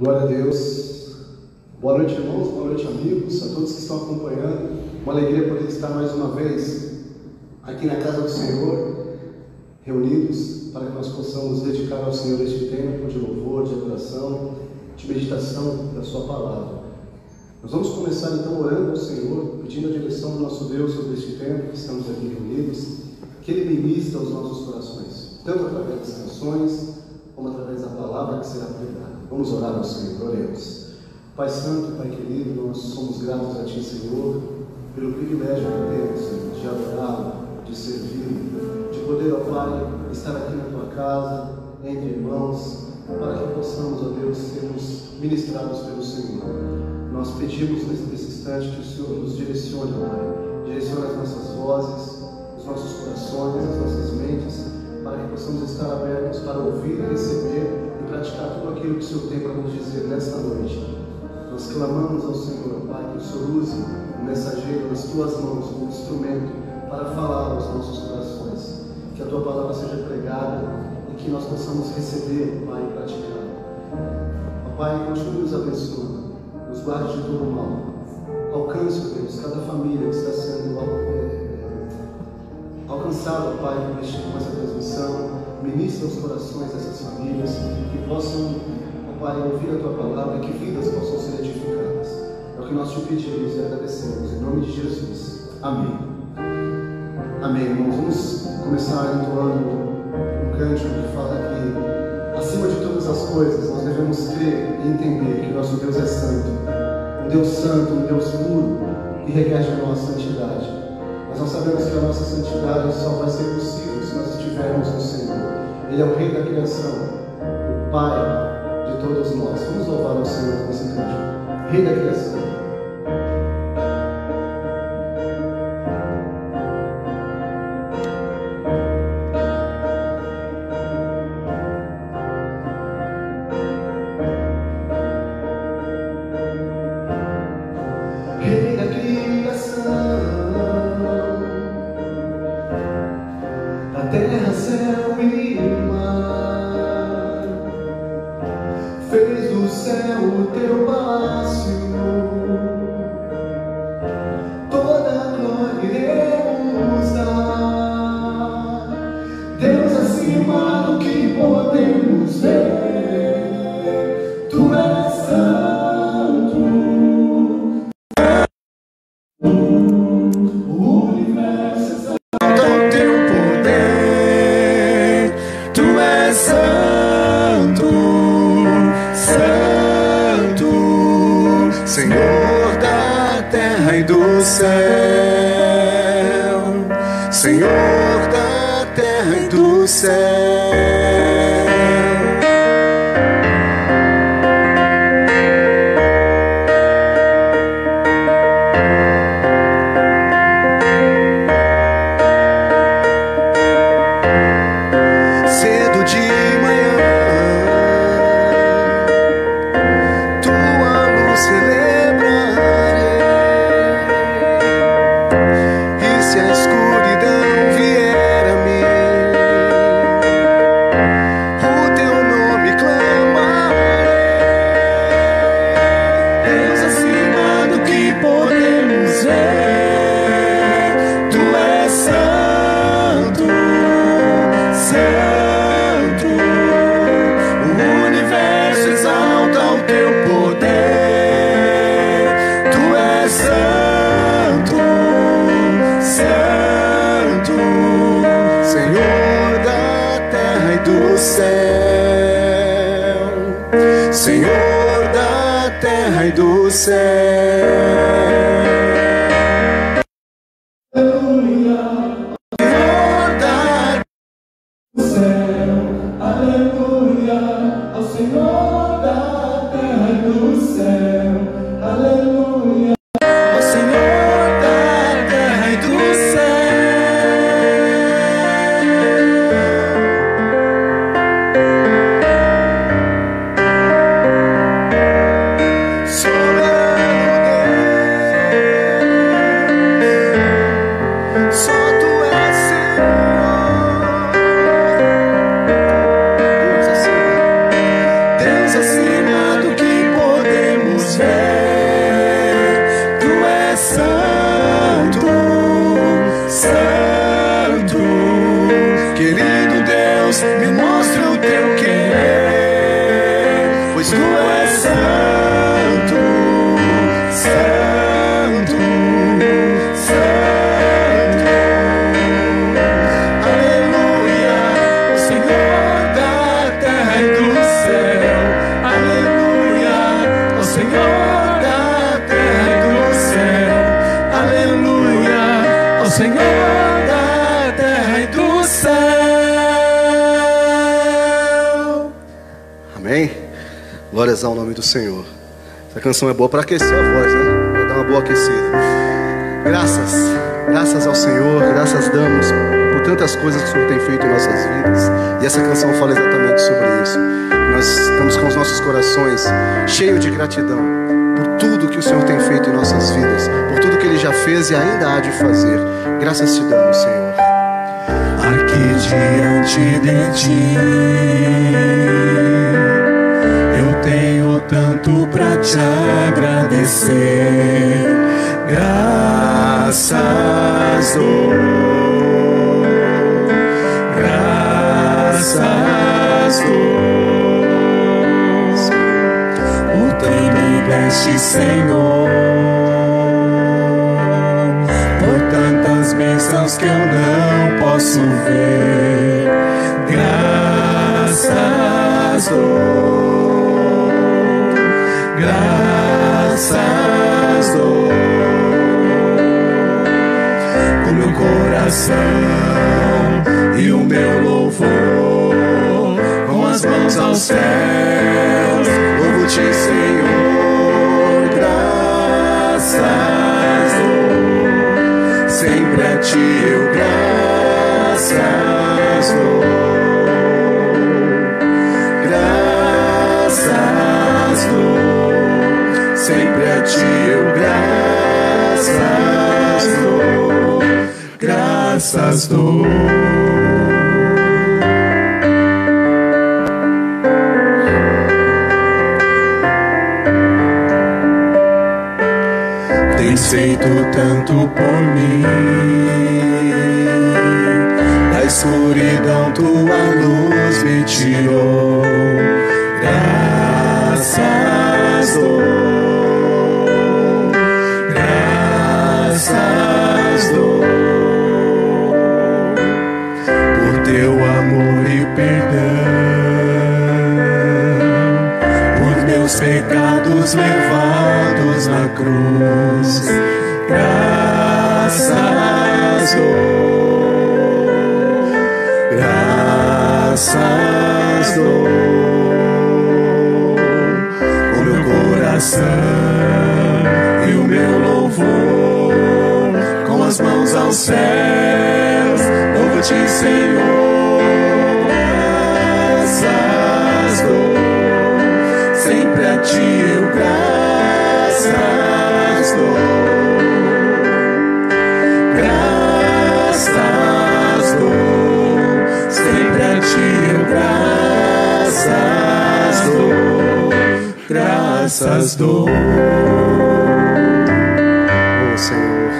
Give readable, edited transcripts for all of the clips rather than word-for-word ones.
Glória a Deus. Boa noite, irmãos, boa noite, amigos, a todos que estão acompanhando. Uma alegria poder estar mais uma vez aqui na casa do Senhor, reunidos para que nós possamos dedicar ao Senhor este tempo de louvor, de adoração, de meditação da Sua palavra. Nós vamos começar então orando ao Senhor, pedindo a direção do nosso Deus sobre este tempo que estamos aqui reunidos, que Ele ministre aos nossos corações, tanto através das canções, como através da palavra que será pregada. Vamos orar ao Senhor, oremos. Pai Santo, Pai querido, nós somos gratos a Ti, Senhor, pelo privilégio que temos, Senhor, de adorá-lo, de servi-lo, de poder, ó Pai, estar aqui na Tua casa, entre irmãos, para que possamos, ó Deus, sermos ministrados pelo Senhor. Nós pedimos nesse instante que o Senhor nos direcione, ó Pai, direcione as nossas vozes, os nossos corações, as nossas mentes, para que possamos estar abertos para ouvir, receber e praticar tudo aquilo que o Senhor tem para nos dizer nesta noite. Nós clamamos ao Senhor, Pai, que o Senhor use o mensageiro nas Tuas mãos como instrumento para falar aos nossos corações. Que a Tua palavra seja pregada e que nós possamos receber, Pai, e praticar. Ó Pai, continue nos abençoando, nos guarde de todo o mal. Alcance, ó Deus, cada família que está sendo alcançada, Pai, com essa transmissão. Ministra os corações dessas famílias, que possam, ó Pai, ouvir a Tua palavra e que vidas possam ser edificadas. É o que nós Te pedimos e agradecemos, em nome de Jesus. Amém. Amém, irmãos. Vamos começar entoando um cântico que fala que, acima de todas as coisas, nós devemos crer e entender que nosso Deus é santo, um Deus puro, que requer de nós santidade. Mas nós sabemos que a nossa santidade só vai ser possível se nós estivermos no Senhor. Ele é o Rei da criação, o Pai de todos nós. Vamos louvar ao Senhor com esse cântico. Rei da criação. Rei da criação, da terra, céu e mar, fez do céu o Teu palácio, toda a glória iremos dar. Deus acima do que podemos ver, Tu és santo, o universo exalta o Teu poder. Tu és santo, santo, Senhor da terra e do céu, Senhor da terra e do céu. Cedo de manhã, Tua luz celebrarei, e se a escuridão vier a mim, o Teu nome clamarei. Deus acima do que podemos ver, Tu és santo, santo, o universo exalta o Teu poder. Tu és santo, santo, Senhor da terra e do céu, Senhor da terra e do céu. Aleluia, Senhor da céu, aleluia, ao Senhor da terra e do céu, aleluia, ao Senhor da terra e do céu. Soberano Deus, só Tu és Senhor. Deus acima Deus, me mostre o teu querer, pois tu és santo, santo, santo. Aleluia, o Senhor da terra e do céu. Aleluia, o Senhor da terra e do céu. Aleluia, o Senhor da terra e do céu. Amém? Glórias ao nome do Senhor. Essa canção é boa para aquecer a voz, né? Vai dar uma boa aquecida. Graças ao Senhor, graças damos por tantas coisas que o Senhor tem feito em nossas vidas. E essa canção fala exatamente sobre isso. Nós estamos com os nossos corações cheios de gratidão por tudo que o Senhor tem feito em nossas vidas, por tudo que Ele já fez e ainda há de fazer. Graças te damos, Senhor. Aqui diante de ti eu tenho tanto pra te agradecer. Graças dou, graças dou por tu me deste, Senhor, por tantas bênçãos que eu não posso ver. Graças dou, graças dou, o meu coração e o meu louvor, com as mãos aos céus, louvo-te, Senhor. Graças dou, sempre a ti eu graças dou. Graças dou, sempre a ti eu graças dou. Graças dou. Tens feito tanto por mim, da escuridão tua luz me tirou. Graças dou, graças dou, por teu amor e perdão, por meus pecados levados na cruz. Graças dou, graças dou, o meu coração e o meu louvor, com as mãos aos céus, louvo-te, Senhor. Graças dou, sempre a ti eu graças dou. Graças dou, sempre a ti eu graças dou. Graças dou. Oh, Senhor,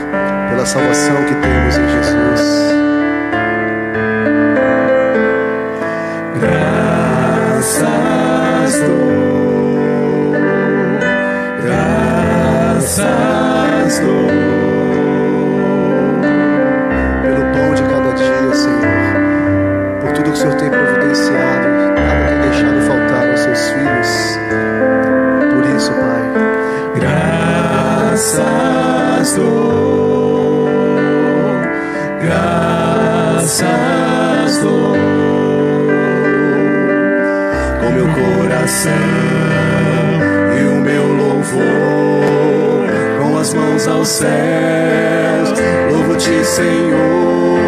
pela salvação que temos em Jesus. Graças dou, graças dou, Pelo pão de cada dia, Senhor, por tudo que o Senhor tem providenciado, nada tem deixado faltar aos seus filhos. Por isso, Pai, graças dou, graças dou, com meu coração e o meu louvor, com as mãos aos céus, louvo-te, Senhor.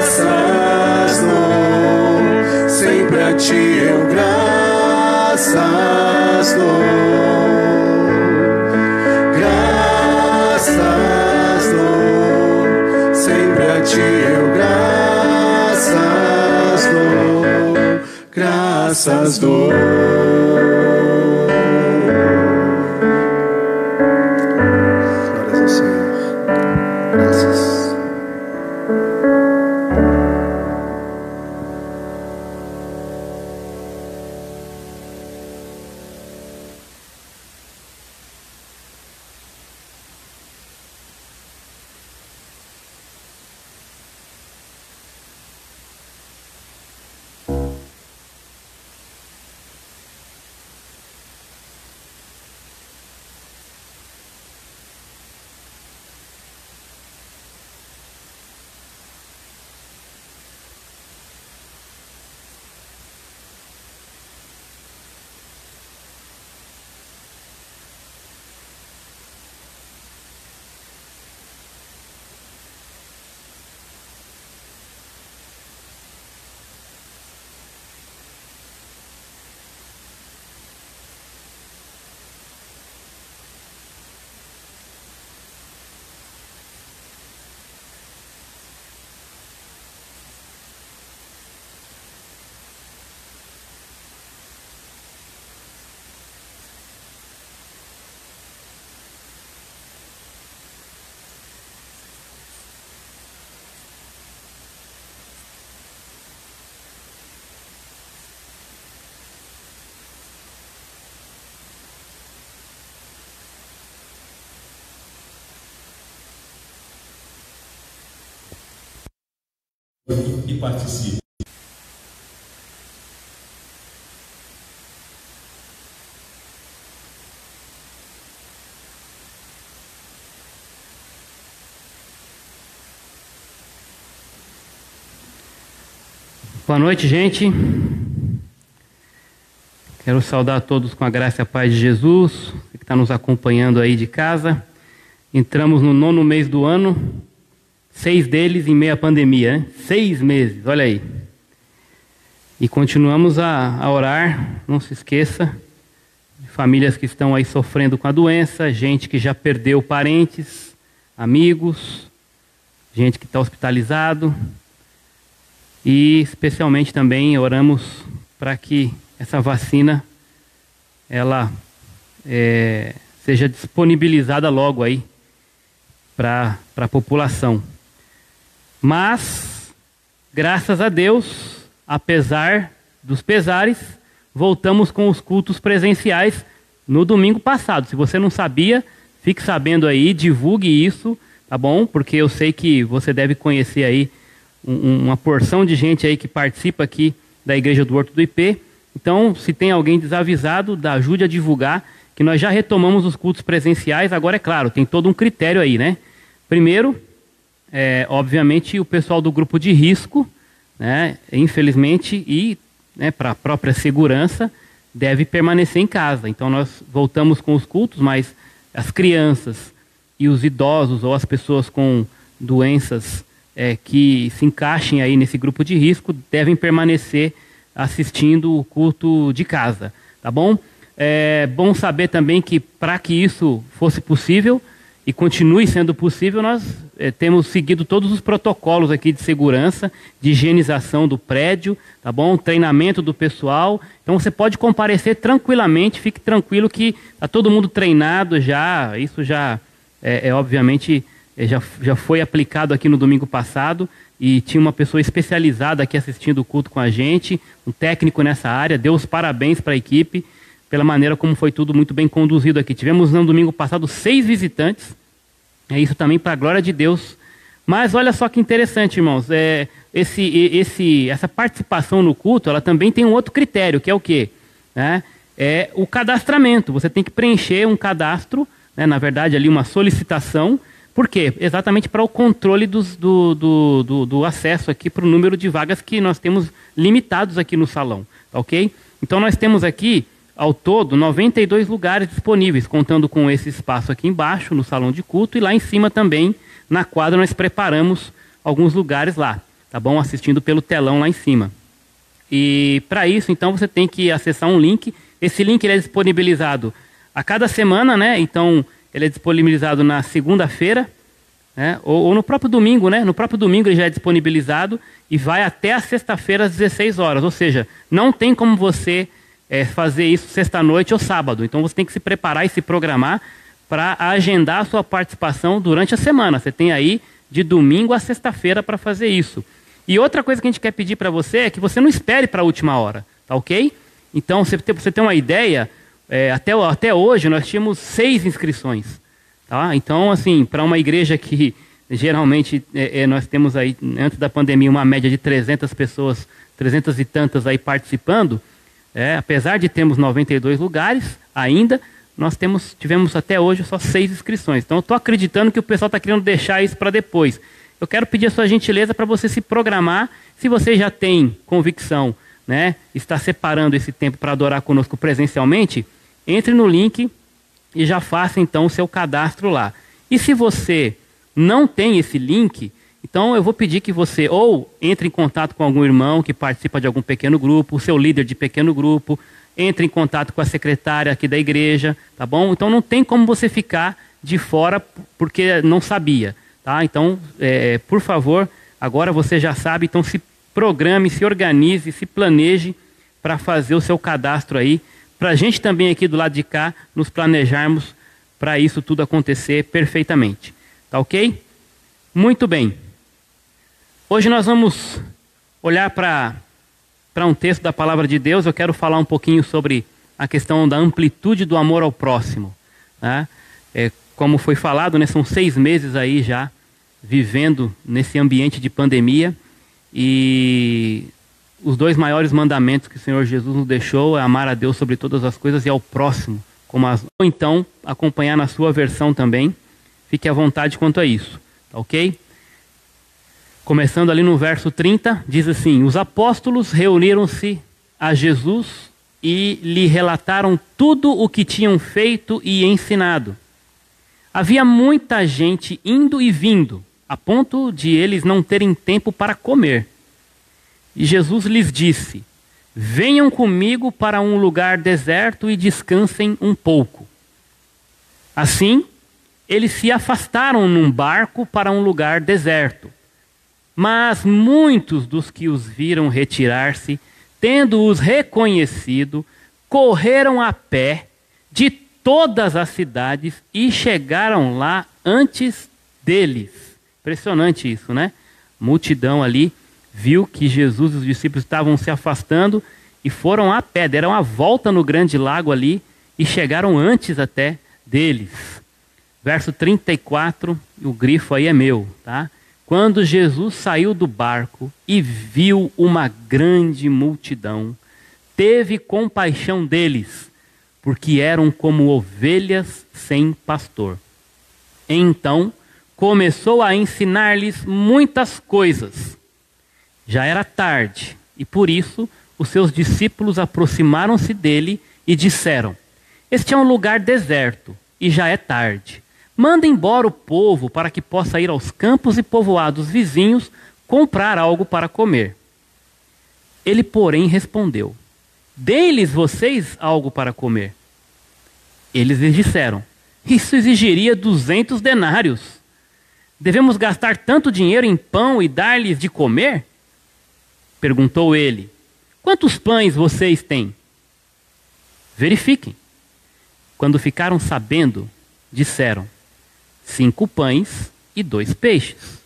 Graças dou, sempre a ti eu graças dou. Graças dou, sempre a ti eu graças dou. Graças dou. glórias ao Senhor. Graças. E participe. Boa noite, gente. Quero saudar a todos com a graça e a paz de Jesus, você que está nos acompanhando aí de casa. Entramos no 9º mês do ano, 6 deles em meio à pandemia, né? 6 meses, olha aí. E continuamos a orar, não se esqueça, de famílias que estão aí sofrendo com a doença, gente que já perdeu parentes, amigos, gente que está hospitalizado. E especialmente também oramos para que essa vacina ela seja disponibilizada logo aí para a população. Mas, graças a Deus, apesar dos pesares, voltamos com os cultos presenciais no domingo passado. Se você não sabia, fique sabendo aí, divulgue isso, tá bom? Porque eu sei que você deve conhecer aí uma porção de gente aí que participa aqui da Igreja do Horto do IP. Então, se tem alguém desavisado, ajude a divulgar, que nós já retomamos os cultos presenciais. Agora, é claro, tem todo um critério aí, né? Primeiro, obviamente, o pessoal do grupo de risco, né, infelizmente, e para a própria segurança, deve permanecer em casa. Então, nós voltamos com os cultos, mas as crianças e os idosos ou as pessoas com doenças que se encaixem aí nesse grupo de risco devem permanecer assistindo o culto de casa, tá bom? É bom saber também que para que isso fosse possível e continue sendo possível, nós temos seguido todos os protocolos aqui de segurança, de higienização do prédio, tá bom? Treinamento do pessoal. Então você pode comparecer tranquilamente, fique tranquilo que está todo mundo treinado já, isso já obviamente já foi aplicado aqui no domingo passado e tinha uma pessoa especializada aqui assistindo o culto com a gente, um técnico nessa área. Deu os parabéns para a equipe pela maneira como foi tudo muito bem conduzido aqui. Tivemos no domingo passado 6 visitantes, isso também para a glória de Deus. Mas olha só que interessante, irmãos, essa participação no culto, ela também tem um outro critério, que é o quê? É o cadastramento. Você tem que preencher um cadastro, né, na verdade ali uma solicitação. Por quê? Exatamente para o controle do acesso aqui para o número de vagas que nós temos limitados aqui no salão, ok? Então nós temos aqui, ao todo, 92 lugares disponíveis, contando com esse espaço aqui embaixo, no salão de culto, e lá em cima também, na quadra, nós preparamos alguns lugares lá, tá bom? Assistindo pelo telão lá em cima. E para isso, então, você tem que acessar um link. Esse link ele é disponibilizado a cada semana, né? Então, ele é disponibilizado na segunda-feira, né? Ou no próprio domingo, né? No próprio domingo ele já é disponibilizado e vai até a sexta-feira às 16 horas. Ou seja, não tem como você fazer isso sexta-noite ou sábado. Então você tem que se preparar e se programar para agendar a sua participação durante a semana. Você tem aí de domingo a sexta-feira para fazer isso. E outra coisa que a gente quer pedir para você é que você não espere para a última hora, tá ok? Então, você tem uma ideia, até hoje nós tínhamos 6 inscrições, tá? Então, assim, para uma igreja que geralmente nós temos aí, antes da pandemia, uma média de 300 pessoas, 300 e tantas aí participando, apesar de termos 92 lugares ainda, nós tivemos até hoje só 6 inscrições. Então, eu estou acreditando que o pessoal está querendo deixar isso para depois. Eu quero pedir a sua gentileza para você se programar. Se você já tem convicção, né, está separando esse tempo para adorar conosco presencialmente, entre no link e já faça então o seu cadastro lá. E se você não tem esse link, então eu vou pedir que você ou entre em contato com algum irmão que participa de algum pequeno grupo, o seu líder de pequeno grupo, entre em contato com a secretária aqui da igreja, tá bom? Então não tem como você ficar de fora porque não sabia, tá? Então, por favor, agora você já sabe, então se programe, se organize, se planeje para fazer o seu cadastro aí, para a gente também aqui do lado de cá nos planejarmos para isso tudo acontecer perfeitamente, tá ok? Muito bem. Hoje nós vamos olhar para um texto da palavra de Deus. Eu quero falar um pouquinho sobre a questão da amplitude do amor ao próximo, né? Como foi falado, né, são 6 meses aí já vivendo nesse ambiente de pandemia, e os 2 maiores mandamentos que o Senhor Jesus nos deixou é amar a Deus sobre todas as coisas e ao próximo como ou então acompanhar na sua versão também. Fique à vontade quanto a isso, tá ok? Começando ali no verso 30, diz assim: os apóstolos reuniram-se a Jesus e lhe relataram tudo o que tinham feito e ensinado. Havia muita gente indo e vindo, a ponto de eles não terem tempo para comer. E Jesus lhes disse: venham comigo para um lugar deserto e descansem um pouco. Assim, eles se afastaram num barco para um lugar deserto. Mas muitos dos que os viram retirar-se, tendo-os reconhecido, correram a pé de todas as cidades e chegaram lá antes deles. Impressionante isso, né? Multidão ali viu que Jesus e os discípulos estavam se afastando e foram a pé, deram a volta no grande lago ali e chegaram antes até deles. Verso 34, o grifo aí é meu, tá? Quando Jesus saiu do barco e viu uma grande multidão, teve compaixão deles, porque eram como ovelhas sem pastor. Então, começou a ensinar-lhes muitas coisas. Já era tarde, e por isso os seus discípulos aproximaram-se dele e disseram: este é um lugar deserto, e já é tarde. Manda embora o povo para que possa ir aos campos e povoados vizinhos comprar algo para comer. Ele, porém, respondeu: dê-lhes vocês algo para comer. Eles lhes disseram: isso exigiria 200 denários. Devemos gastar tanto dinheiro em pão e dar-lhes de comer? Perguntou ele: quantos pães vocês têm? Verifiquem. Quando ficaram sabendo, disseram: 5 pães e 2 peixes.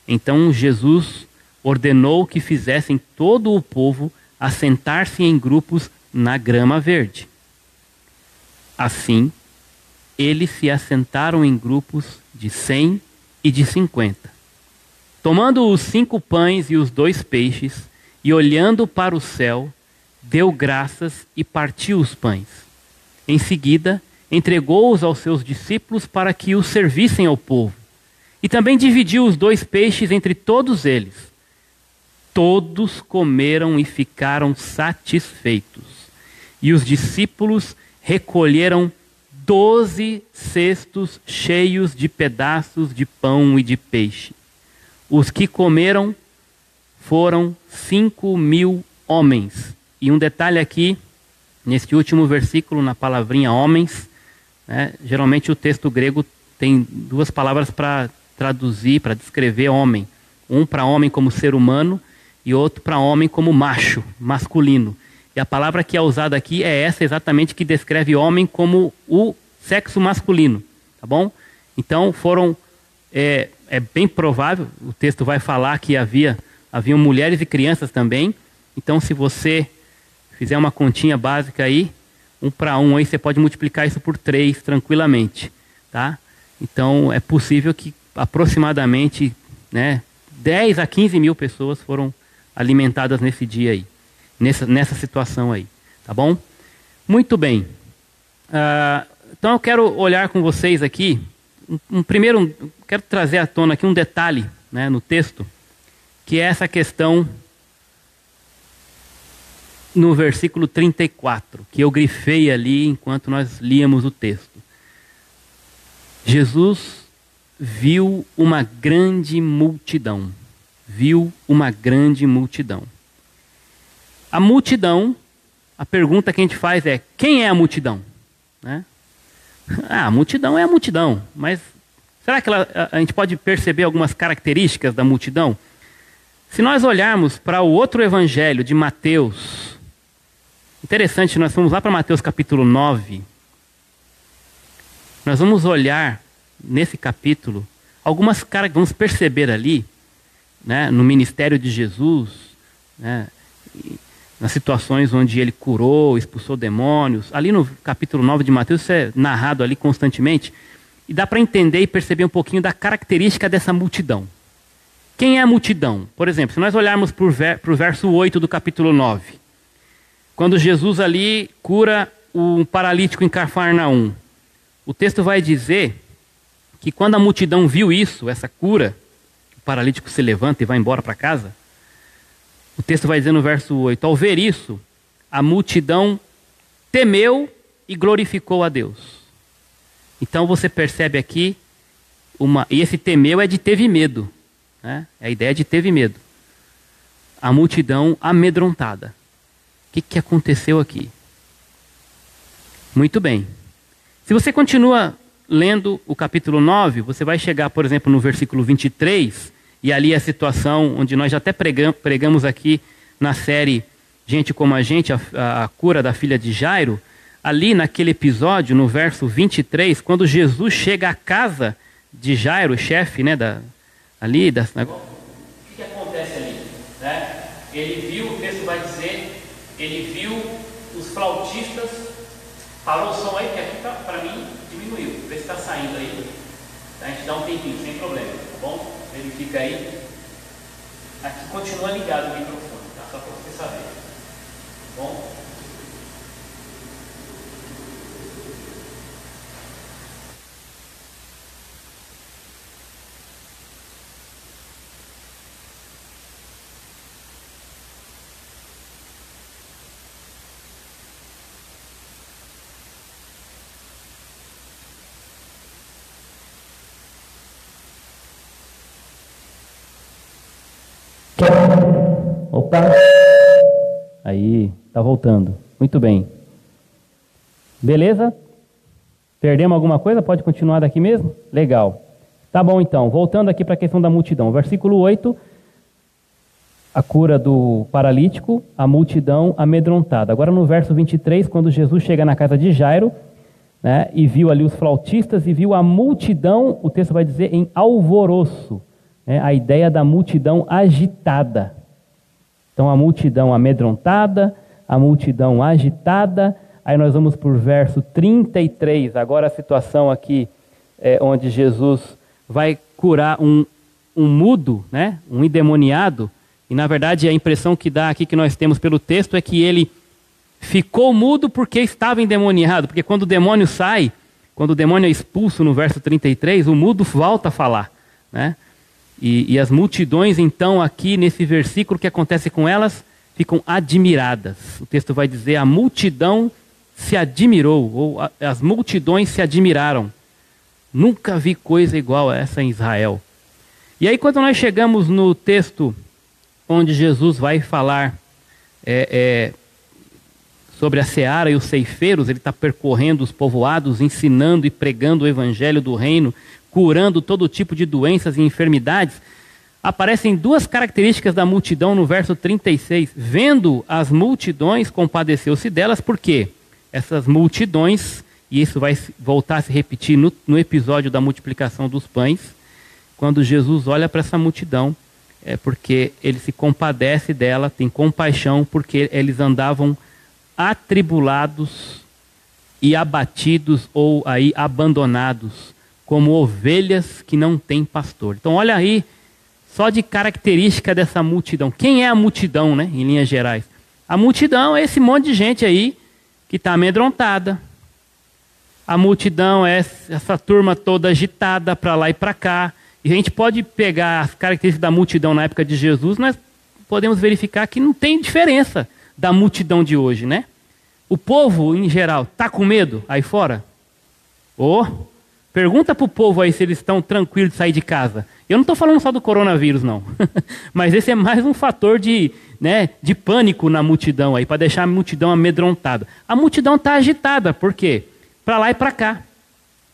Então Jesus ordenou que fizessem todo o povo assentar-se em grupos na grama verde. Assim, eles se assentaram em grupos de 100 e de 50. Tomando os 5 pães e os 2 peixes, e olhando para o céu, deu graças e partiu os pães. Em seguida, entregou-os aos seus discípulos para que os servissem ao povo. E também dividiu os 2 peixes entre todos eles. Todos comeram e ficaram satisfeitos. E os discípulos recolheram 12 cestos cheios de pedaços de pão e de peixe. Os que comeram foram 5.000 homens. E um detalhe aqui, neste último versículo, na palavrinha homens, né, geralmente o texto grego tem 2 palavras para traduzir, para descrever homem. Um para homem como ser humano e outro para homem como macho, masculino. E a palavra que é usada aqui é essa exatamente, que descreve homem como o sexo masculino, tá bom? Então foram é bem provável, o texto vai falar que haviam mulheres e crianças também. Então, se você fizer uma continha básica aí, 1 para 1, aí você pode multiplicar isso por 3 tranquilamente, tá? Então, é possível que aproximadamente, né, 10 a 15 mil pessoas foram alimentadas nesse dia aí, nessa situação aí, tá bom? Muito bem. Então, eu quero olhar com vocês aqui, quero trazer à tona aqui um detalhe, né, no texto, que é essa questão no versículo 34, que eu grifei ali enquanto nós líamos o texto. Jesus viu uma grande multidão. Viu uma grande multidão. A multidão, a pergunta que a gente faz é: quem é a multidão? Né? A multidão é a multidão, mas será que a gente pode perceber algumas características da multidão? Se nós olharmos para o outro evangelho de Mateus, interessante, nós vamos lá para Mateus capítulo 9, nós vamos olhar nesse capítulo algumas características, vamos perceber ali, né, no ministério de Jesus, né, nas situações onde ele curou, expulsou demônios, ali no capítulo 9 de Mateus, isso é narrado ali constantemente, e dá para entender e perceber um pouquinho da característica dessa multidão. Quem é a multidão? Por exemplo, se nós olharmos para o verso 8 do capítulo 9, quando Jesus ali cura um paralítico em Cafarnaum, o texto vai dizer que quando a multidão viu isso, essa cura, o paralítico se levanta e vai embora para casa, o texto vai dizer no verso 8, ao ver isso, a multidão temeu e glorificou a Deus. Então você percebe aqui, e esse temeu é de teve medo, né? É a ideia de teve medo. A multidão amedrontada. O que aconteceu aqui? Muito bem. Se você continua lendo o capítulo 9, você vai chegar, por exemplo, no versículo 23, e ali é a situação onde nós já até pregamos aqui na série Gente como a Gente, a cura da filha de Jairo. Ali naquele episódio, no verso 23, quando Jesus chega à casa de Jairo, o chefe, né, ali da sinagoga, o que acontece ali? Né? Ele viu, o texto vai dizer, ele viu os flautistas, parou o som aí, que aqui para mim diminuiu, vê se está saindo aí, a gente dá um tempinho, sem problema, tá bom? Verifica aí, aqui continua ligado o microfone, tá? Só para você saber, tá bom? Opa! Aí, tá voltando. Muito bem. Beleza? Perdemos alguma coisa? Pode continuar daqui mesmo? Legal. Tá bom então, voltando aqui para a questão da multidão. Versículo 8, a cura do paralítico, a multidão amedrontada. Agora no verso 23, quando Jesus chega na casa de Jairo, né, e viu ali os flautistas e viu a multidão, o texto vai dizer em alvoroço, né, a ideia da multidão agitada. Então a multidão amedrontada, a multidão agitada. Aí nós vamos para o verso 33, agora a situação aqui onde Jesus vai curar um mudo, né, um endemoniado, e na verdade a impressão que dá aqui que nós temos pelo texto é que ele ficou mudo porque estava endemoniado, porque quando o demônio sai, quando o demônio é expulso no verso 33, o mudo volta a falar, né? E as multidões, então, aqui nesse versículo, o que acontece com elas? Ficam admiradas. O texto vai dizer, a multidão se admirou, ou as multidões se admiraram. Nunca vi coisa igual a essa em Israel. E aí, quando nós chegamos no texto onde Jesus vai falar sobre a seara e os ceifeiros, ele está percorrendo os povoados, ensinando e pregando o evangelho do reino, curando todo tipo de doenças e enfermidades, aparecem duas características da multidão no verso 36. Vendo as multidões, compadeceu-se delas, porque essas multidões, e isso vai voltar a se repetir no episódio da multiplicação dos pães, quando Jesus olha para essa multidão, é porque ele se compadece dela, tem compaixão, porque eles andavam atribulados e abatidos ou aí abandonados, como ovelhas que não têm pastor. Então olha aí, só de característica dessa multidão. Quem é a multidão, né, em linhas gerais? A multidão é esse monte de gente aí que está amedrontada. A multidão é essa turma toda agitada para lá e para cá. E a gente pode pegar as características da multidão na época de Jesus, nós podemos verificar que não tem diferença da multidão de hoje, né? O povo, em geral, está com medo aí fora? Pergunta para o povo aí se eles estão tranquilos de sair de casa. Eu não estou falando só do coronavírus, não. Mas esse é mais um fator de pânico na multidão aí, para deixar a multidão amedrontada. A multidão está agitada, por quê? Para lá e para cá.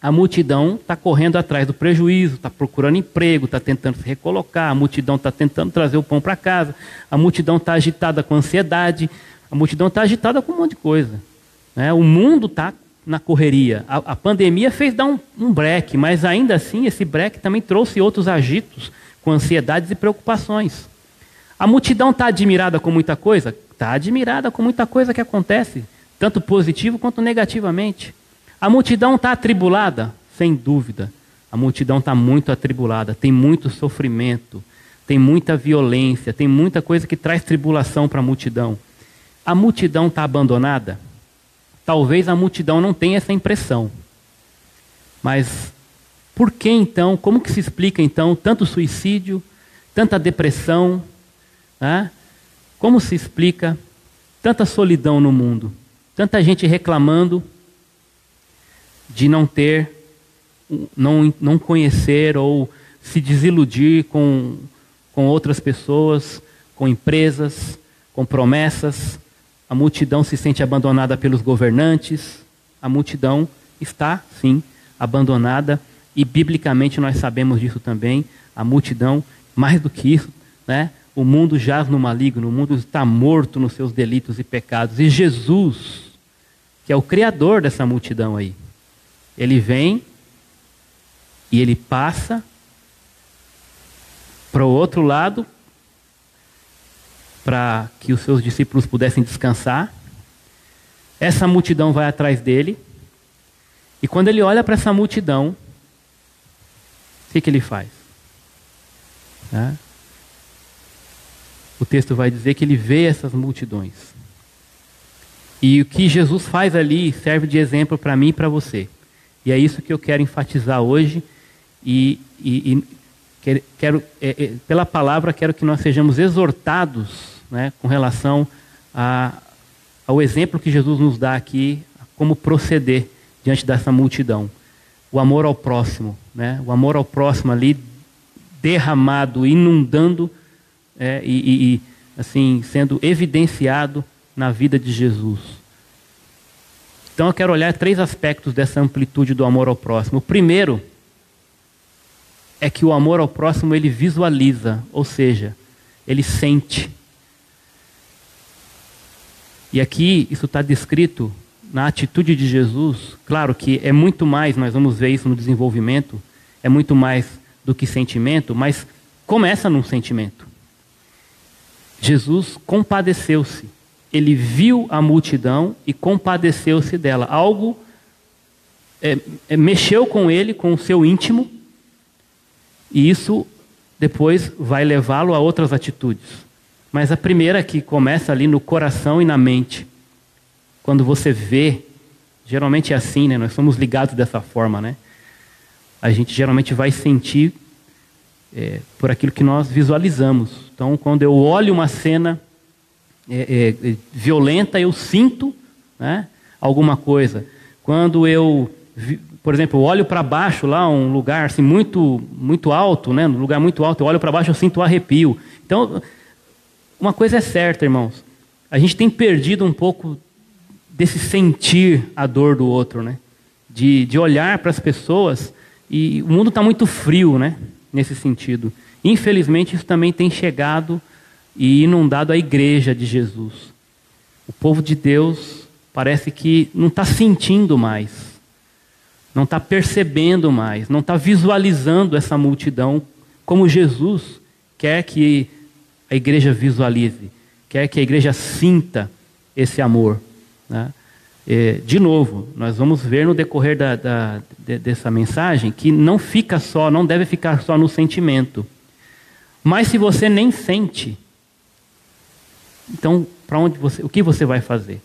A multidão está correndo atrás do prejuízo, está procurando emprego, está tentando se recolocar, a multidão está tentando trazer o pão para casa, a multidão está agitada com ansiedade, a multidão está agitada com um monte de coisa. Né? O mundo está na correria. A pandemia fez dar um breque, mas ainda assim esse breque também trouxe outros agitos com ansiedades e preocupações. A multidão está admirada com muita coisa? Está admirada com muita coisa que acontece, tanto positivo quanto negativamente. A multidão está atribulada? Sem dúvida. A multidão está muito atribulada, tem muito sofrimento, tem muita violência, tem muita coisa que traz tribulação para a multidão. A multidão está abandonada? Talvez a multidão não tenha essa impressão. Mas por que então, como que se explica então tanto suicídio, tanta depressão, né? Como se explica tanta solidão no mundo? Tanta gente reclamando de não ter, não conhecer ou se desiludir com outras pessoas, com empresas, com promessas. A multidão se sente abandonada pelos governantes. A multidão está, sim, abandonada. E biblicamente nós sabemos disso também. A multidão, mais do que isso, né? O mundo jaz no maligno, o mundo está morto nos seus delitos e pecados. E Jesus, que é o criador dessa multidão aí, ele vem e ele passa para o outro lado para que os seus discípulos pudessem descansar. Essa multidão vai atrás dele e quando ele olha para essa multidão, o que ele faz? O texto vai dizer que ele vê essas multidões. E o que Jesus faz ali serve de exemplo para mim e para você. E é isso que eu quero enfatizar hoje e quero, pela palavra, quero que nós sejamos exortados, né, com relação ao exemplo que Jesus nos dá aqui, como proceder diante dessa multidão. O amor ao próximo, né, o amor ao próximo ali derramado, inundando assim, sendo evidenciado na vida de Jesus. Então eu quero olhar 3 aspectos dessa amplitude do amor ao próximo. O primeiro é que o amor ao próximo ele visualiza, ou seja, ele sente. E aqui isso está descrito na atitude de Jesus. Claro que é muito mais, nós vamos ver isso no desenvolvimento, é muito mais do que sentimento, mas começa num sentimento. Jesus compadeceu-se. Ele viu a multidão e compadeceu-se dela. Algo mexeu com ele, com o seu íntimo, e isso depois vai levá-lo a outras atitudes. Mas a primeira que começa ali no coração e na mente. Quando você vê, geralmente é assim, né? Nós somos ligados dessa forma, né? A gente geralmente vai sentir por aquilo que nós visualizamos. Então, quando eu olho uma cena violenta, eu sinto, né, alguma coisa. Quando eu, por exemplo, olho para baixo, lá um lugar assim, muito, muito alto, né, um lugar muito alto, eu olho para baixo, eu sinto arrepio. Então, uma coisa é certa, irmãos, a gente tem perdido um pouco desse sentir a dor do outro, né, de olhar para as pessoas, e o mundo está muito frio, né, nesse sentido. Infelizmente, isso também tem chegado e inundado a igreja de Jesus. O povo de Deus parece que não está sentindo mais, não está percebendo mais, não está visualizando essa multidão como Jesus quer que a igreja visualize, quer que a igreja sinta esse amor, né? De novo, nós vamos ver no decorrer dessa mensagem que não deve ficar só no sentimento. Mas se você nem sente, então o que você vai fazer?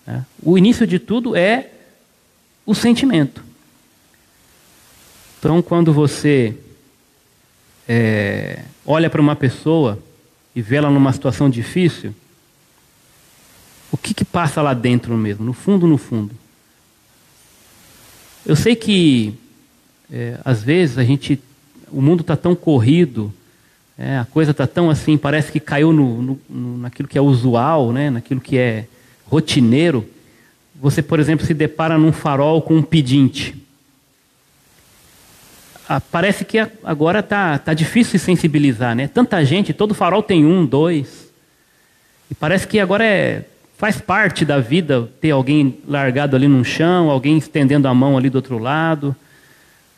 Né? O início de tudo é o sentimento. Então, quando você olha para uma pessoa e vê ela numa situação difícil, o que passa lá dentro mesmo, no fundo? Eu sei que, às vezes, o mundo está tão corrido, a coisa está tão assim, parece que caiu naquilo que é usual, né? Naquilo que é rotineiro. Você, por exemplo, se depara num farol com um pedinte. Parece que agora tá difícil se sensibilizar, né? Tanta gente, todo farol tem 1, 2. E parece que agora faz parte da vida ter alguém largado ali no chão, alguém estendendo a mão ali do outro lado,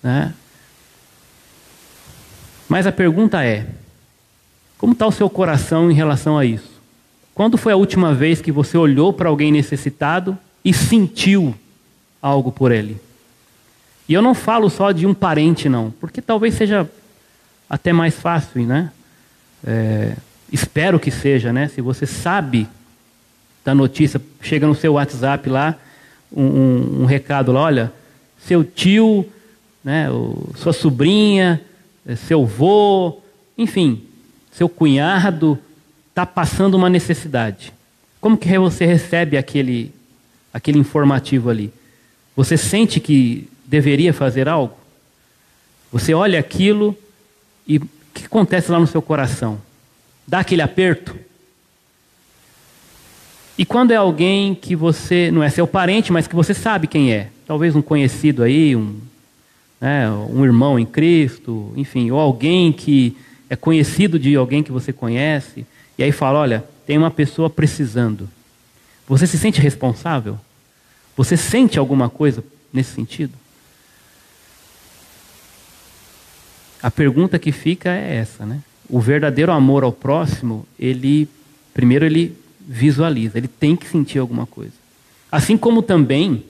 né? Mas a pergunta é, como está o seu coração em relação a isso? Quando foi a última vez que você olhou para alguém necessitado e sentiu algo por ele? E eu não falo só de um parente, não, porque talvez seja até mais fácil, né? Espero que seja, né? Se você sabe da notícia, chega no seu WhatsApp lá, um recado lá, olha, seu tio, né, sua sobrinha, seu vô, enfim, seu cunhado está passando uma necessidade. Como que você recebe aquele informativo ali? Você sente que deveria fazer algo? Você olha aquilo e o que acontece lá no seu coração? Dá aquele aperto? E quando é alguém que você, não é seu parente, mas que você sabe quem é, talvez um conhecido aí, um irmão em Cristo, enfim, ou alguém que é conhecido de alguém que você conhece, e aí fala, olha, tem uma pessoa precisando. Você se sente responsável? Você sente alguma coisa nesse sentido? A pergunta que fica é essa, né? O verdadeiro amor ao próximo, primeiro ele visualiza, ele tem que sentir alguma coisa. Assim como também,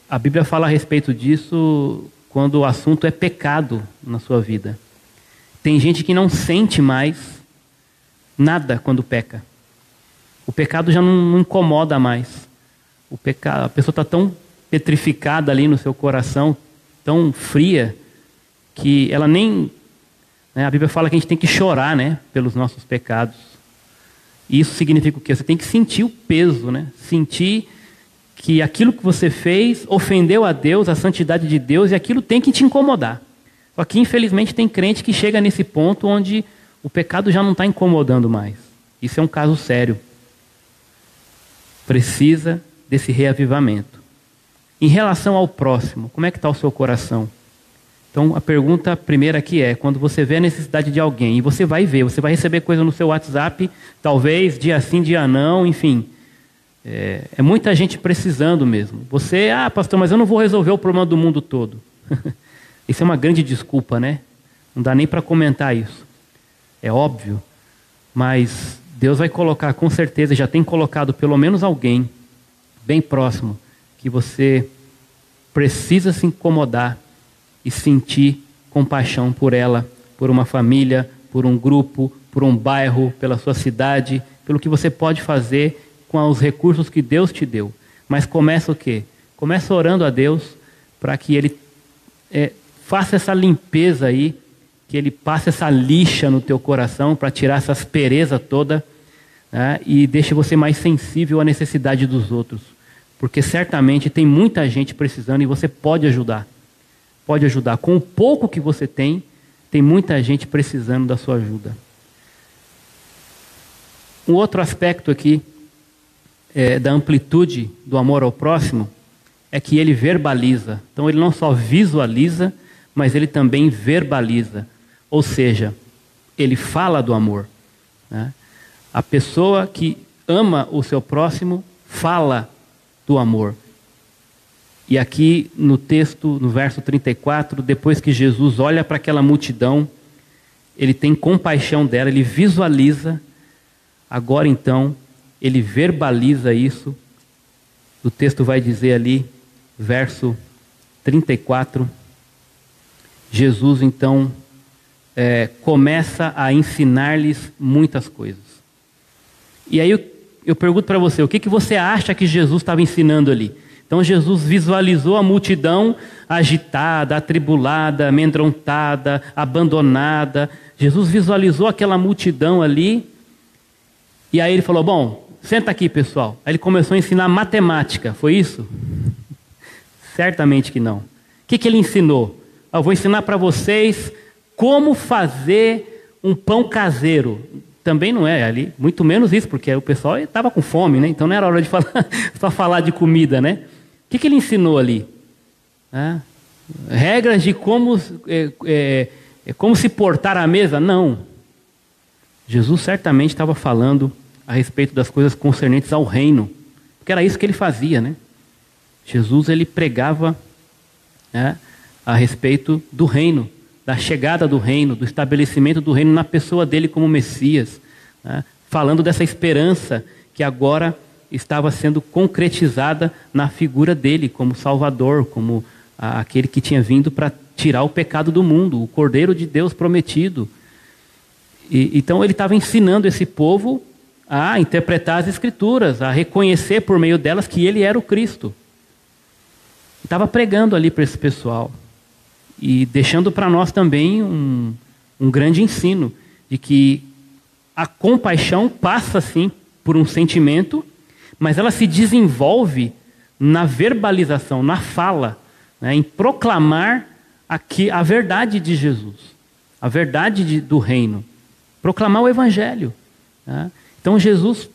a Bíblia fala a respeito disso quando o assunto é pecado na sua vida. Tem gente que não sente mais nada quando peca. O pecado já não incomoda mais. A pessoa está tão petrificada ali no seu coração, tão fria, que ela nem... A Bíblia fala que a gente tem que chorar, né, pelos nossos pecados. E isso significa o quê? Você tem que sentir o peso, né? Sentir que aquilo que você fez ofendeu a Deus, a santidade de Deus, e aquilo tem que te incomodar. Só que, infelizmente, tem crente que chega nesse ponto onde o pecado já não está incomodando mais. Isso é um caso sério. Precisa desse reavivamento. Em relação ao próximo, como é que está o seu coração? Então, a pergunta primeira aqui é, quando você vê a necessidade de alguém, e você vai ver, você vai receber coisa no seu WhatsApp, talvez dia sim, dia não, enfim. É muita gente precisando mesmo. Você, pastor, mas eu não vou resolver o problema do mundo todo. Isso é uma grande desculpa, né? Não dá nem para comentar isso. É óbvio. Mas Deus vai colocar, com certeza, já tem colocado pelo menos alguém bem próximo, que você precisa se incomodar e sentir compaixão por ela, por uma família, por um grupo, por um bairro, pela sua cidade, pelo que você pode fazer com os recursos que Deus te deu. Mas começa o quê? Começa orando a Deus para que Ele faça essa limpeza aí, que Ele passe essa lixa no teu coração para tirar essa aspereza toda, né, e deixe você mais sensível à necessidade dos outros. Porque certamente tem muita gente precisando e você pode ajudar. Pode ajudar. Com o pouco que você tem muita gente precisando da sua ajuda. Um outro aspecto aqui da amplitude do amor ao próximo é que ele verbaliza. Então ele não só visualiza, mas ele também verbaliza. Ou seja, ele fala do amor, né? A pessoa que ama o seu próximo fala do amor. E aqui no texto, no verso 34, depois que Jesus olha para aquela multidão, ele tem compaixão dela, ele visualiza, agora então, ele verbaliza isso. O texto vai dizer ali, verso 34, Jesus então começa a ensinar-lhes muitas coisas. E aí eu pergunto para você, o que você acha que Jesus estava ensinando ali? Então Jesus visualizou a multidão agitada, atribulada, amedrontada, abandonada. Jesus visualizou aquela multidão ali. E aí ele falou, bom, senta aqui, pessoal. Aí ele começou a ensinar matemática, foi isso? Certamente que não. O que ele ensinou? Eu vou ensinar para vocês como fazer um pão caseiro. Também não é ali, muito menos isso, porque o pessoal estava com fome, né? Então não era hora de falar, só falar de comida, né? O que ele ensinou ali? Regras de como se portar à mesa? Não. Jesus certamente estava falando a respeito das coisas concernentes ao reino, porque era isso que ele fazia, né? Jesus, ele pregava, né, a respeito do reino, da chegada do reino, do estabelecimento do reino na pessoa dele como Messias, né? Falando dessa esperança que agora estava sendo concretizada na figura dele como Salvador, como aquele que tinha vindo para tirar o pecado do mundo, o Cordeiro de Deus prometido. Então ele estava ensinando esse povo a interpretar as Escrituras, a reconhecer por meio delas que ele era o Cristo. Estava pregando ali para esse pessoal e deixando para nós também um grande ensino de que a compaixão passa sim por um sentimento, mas ela se desenvolve na verbalização, na fala, né, em proclamar aqui a verdade de Jesus, a verdade do reino, proclamar o Evangelho, né? Então Jesus,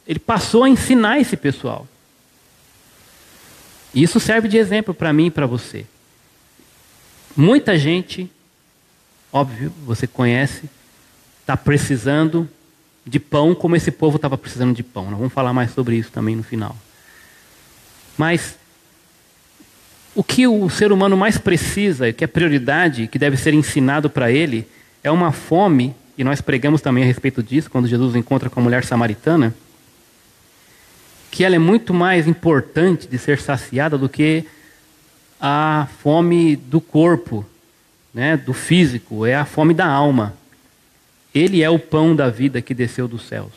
ele passou a ensinar esse pessoal. E isso serve de exemplo para mim e para você. Muita gente, óbvio, você conhece, está precisando de pão como esse povo estava precisando de pão. Nós vamos falar mais sobre isso também no final. Mas o que o ser humano mais precisa, que é prioridade, que deve ser ensinado para ele, é uma fome, e nós pregamos também a respeito disso, quando Jesus encontra com a mulher samaritana, que ela é muito mais importante de ser saciada do que a fome do corpo, né, do físico, é a fome da alma. Ele é o pão da vida que desceu dos céus.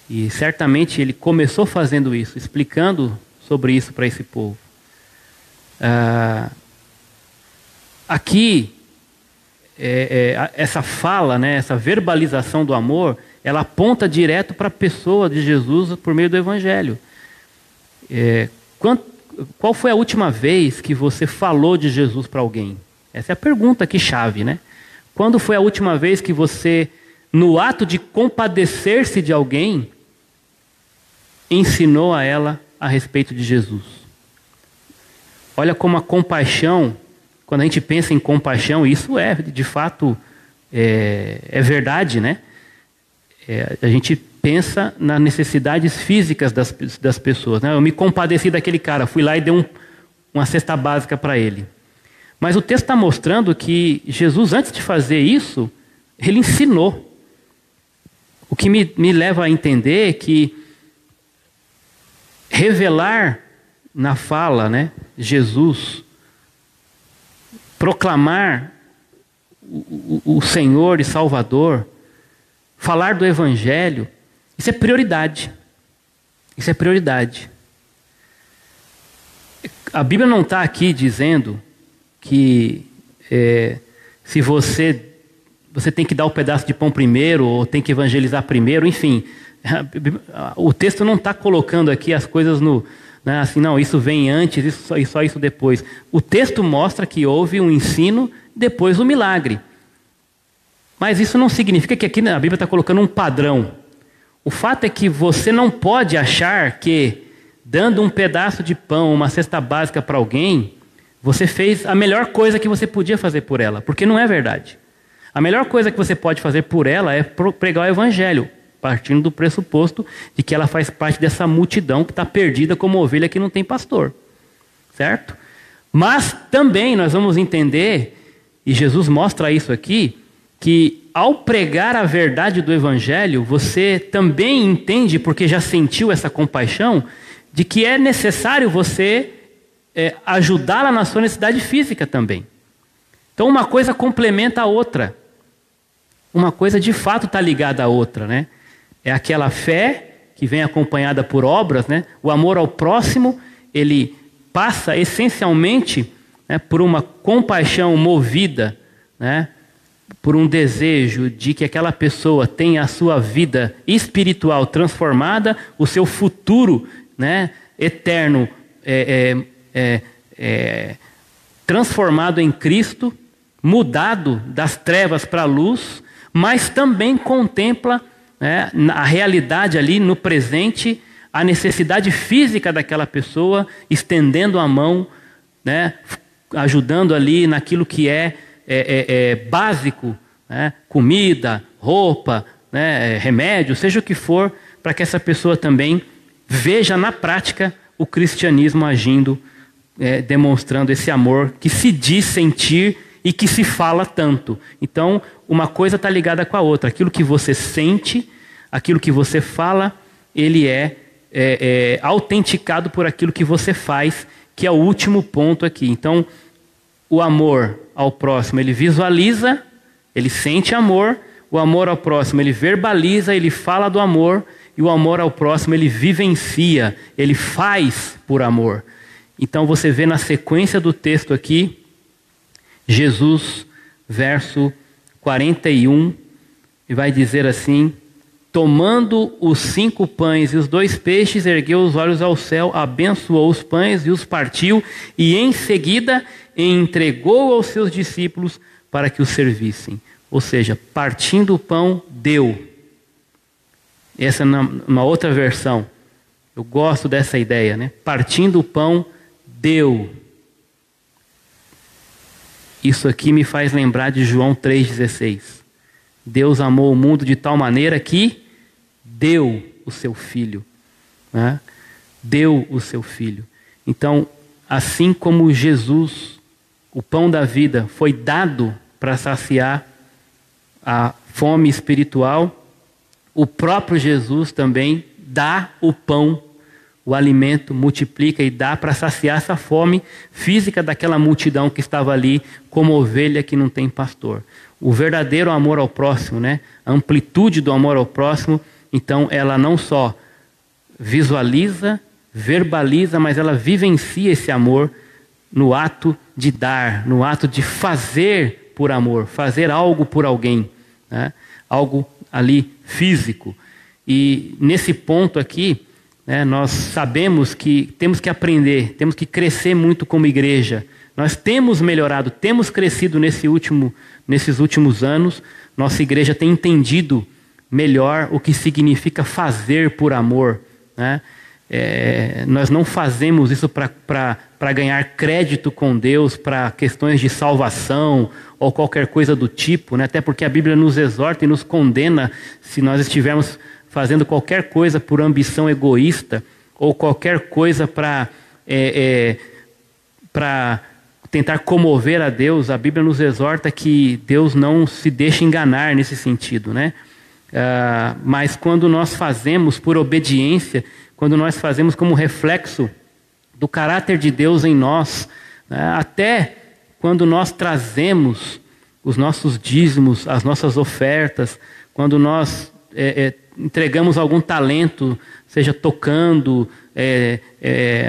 E certamente ele começou fazendo isso, explicando sobre isso para esse povo. Aqui, essa fala, né, essa verbalização do amor, ela aponta direto para a pessoa de Jesus por meio do Evangelho. Qual foi a última vez que você falou de Jesus para alguém? Essa é a pergunta aqui chave, né? Quando foi a última vez que você, no ato de compadecer-se de alguém, ensinou a ela a respeito de Jesus? Olha como a compaixão, quando a gente pensa em compaixão, isso de fato, é verdade, né? A gente pensa nas necessidades físicas das pessoas, né? Eu me compadeci daquele cara, fui lá e dei uma cesta básica para ele. Mas o texto está mostrando que Jesus, antes de fazer isso, ele ensinou. O que me leva a entender que revelar na fala, né, Jesus, proclamar o Senhor e Salvador, falar do Evangelho, isso é prioridade. Isso é prioridade. A Bíblia não está aqui dizendo que se você tem que dar o pedaço de pão primeiro, ou tem que evangelizar primeiro, enfim. O texto não está colocando aqui as coisas né, assim, não, isso vem antes, só isso depois. O texto mostra que houve um ensino, depois o milagre. Mas isso não significa que aqui a Bíblia está colocando um padrão. O fato é que você não pode achar que, dando um pedaço de pão, uma cesta básica para alguém, você fez a melhor coisa que você podia fazer por ela, porque não é verdade. A melhor coisa que você pode fazer por ela é pregar o Evangelho, partindo do pressuposto de que ela faz parte dessa multidão que está perdida como ovelha que não tem pastor. certo? Mas também nós vamos entender, e Jesus mostra isso aqui, que ao pregar a verdade do Evangelho, você também entende, porque já sentiu essa compaixão, de que é necessário você ajudá-la na sua necessidade física também. Então uma coisa complementa a outra. Uma coisa de fato está ligada à outra, né? É aquela fé que vem acompanhada por obras, né? O amor ao próximo, ele passa essencialmente, né, por uma compaixão movida, né, por um desejo de que aquela pessoa tenha a sua vida espiritual transformada, o seu futuro, né, eterno transformado em Cristo, mudado das trevas para a luz, mas também contempla, né, a realidade ali no presente, a necessidade física daquela pessoa, estendendo a mão, né, ajudando ali naquilo que é básico, né, comida, roupa, né, remédio, seja o que for, para que essa pessoa também veja na prática o cristianismo agindo, demonstrando esse amor que se diz sentir e que se fala tanto. Então, uma coisa está ligada com a outra. Aquilo que você sente, aquilo que você fala, ele é autenticado por aquilo que você faz, que é o último ponto aqui. Então, o amor ao próximo, ele visualiza, ele sente amor. O amor ao próximo, ele verbaliza, ele fala do amor. E o amor ao próximo, ele vivencia, ele faz por amor. Então, você vê na sequência do texto aqui, Jesus, verso 41, e vai dizer assim: tomando os 5 pães e os 2 peixes, ergueu os olhos ao céu, abençoou os pães e os partiu, e em seguida entregou aos seus discípulos para que os servissem. Ou seja, partindo o pão, deu. Essa é uma outra versão. Eu gosto dessa ideia, né? Partindo o pão, deu. Isso aqui me faz lembrar de João 3,16. Deus amou o mundo de tal maneira que deu o seu Filho. Né? Deu o seu Filho. Então, assim como Jesus, o pão da vida, foi dado para saciar a fome espiritual, o próprio Jesus também dá o pão, o alimento, multiplica e dá para saciar essa fome física daquela multidão que estava ali como ovelha que não tem pastor. O verdadeiro amor ao próximo, né? A amplitude do amor ao próximo, então ela não só visualiza, verbaliza, mas ela vivencia esse amor no ato de dar, no ato de fazer por amor, fazer algo por alguém, né? Algo ali físico. E nesse ponto aqui, nós sabemos que temos que aprender, temos que crescer muito como igreja. Nós temos melhorado, temos crescido nesses últimos anos. Nossa igreja tem entendido melhor o que significa fazer por amor, né? Nós não fazemos isso para ganhar crédito com Deus, para questões de salvação ou qualquer coisa do tipo, né? Até porque a Bíblia nos exorta e nos condena se nós estivermos fazendo qualquer coisa por ambição egoísta ou qualquer coisa para tentar comover a Deus. A Bíblia nos exorta que Deus não se deixa enganar nesse sentido, né? Mas quando nós fazemos por obediência, quando nós fazemos como reflexo do caráter de Deus em nós, até quando nós trazemos os nossos dízimos, as nossas ofertas, quando nós entregamos algum talento, seja tocando,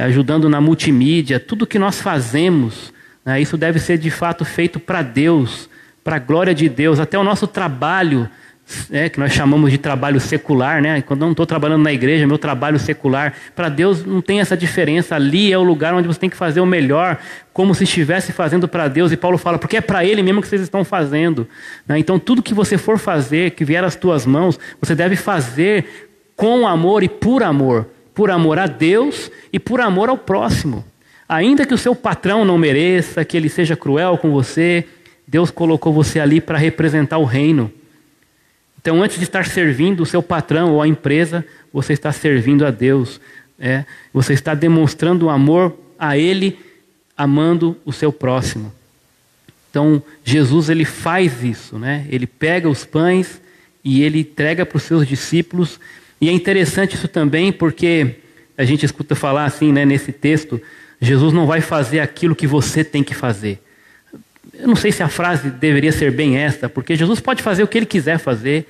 ajudando na multimídia, tudo que nós fazemos, né, isso deve ser de fato feito para Deus, para a glória de Deus. Até o nosso trabalho, que nós chamamos de trabalho secular, né? Quando eu não estou trabalhando na igreja, meu trabalho secular, para Deus não tem essa diferença. Ali é o lugar onde você tem que fazer o melhor, como se estivesse fazendo para Deus. E Paulo fala, porque é para Ele mesmo que vocês estão fazendo, né? Então tudo que você for fazer, que vier às tuas mãos, você deve fazer com amor e por amor a Deus e por amor ao próximo. Ainda que o seu patrão não mereça, que ele seja cruel com você, Deus colocou você ali para representar o reino. Então, antes de estar servindo o seu patrão ou a empresa, você está servindo a Deus. Você está demonstrando o amor a Ele amando o seu próximo. Então, Jesus, ele faz isso, né? Ele pega os pães e ele entrega para os seus discípulos. E é interessante isso também porque a gente escuta falar assim, né, nesse texto, Jesus não vai fazer aquilo que você tem que fazer. Eu não sei se a frase deveria ser bem esta, porque Jesus pode fazer o que ele quiser fazer,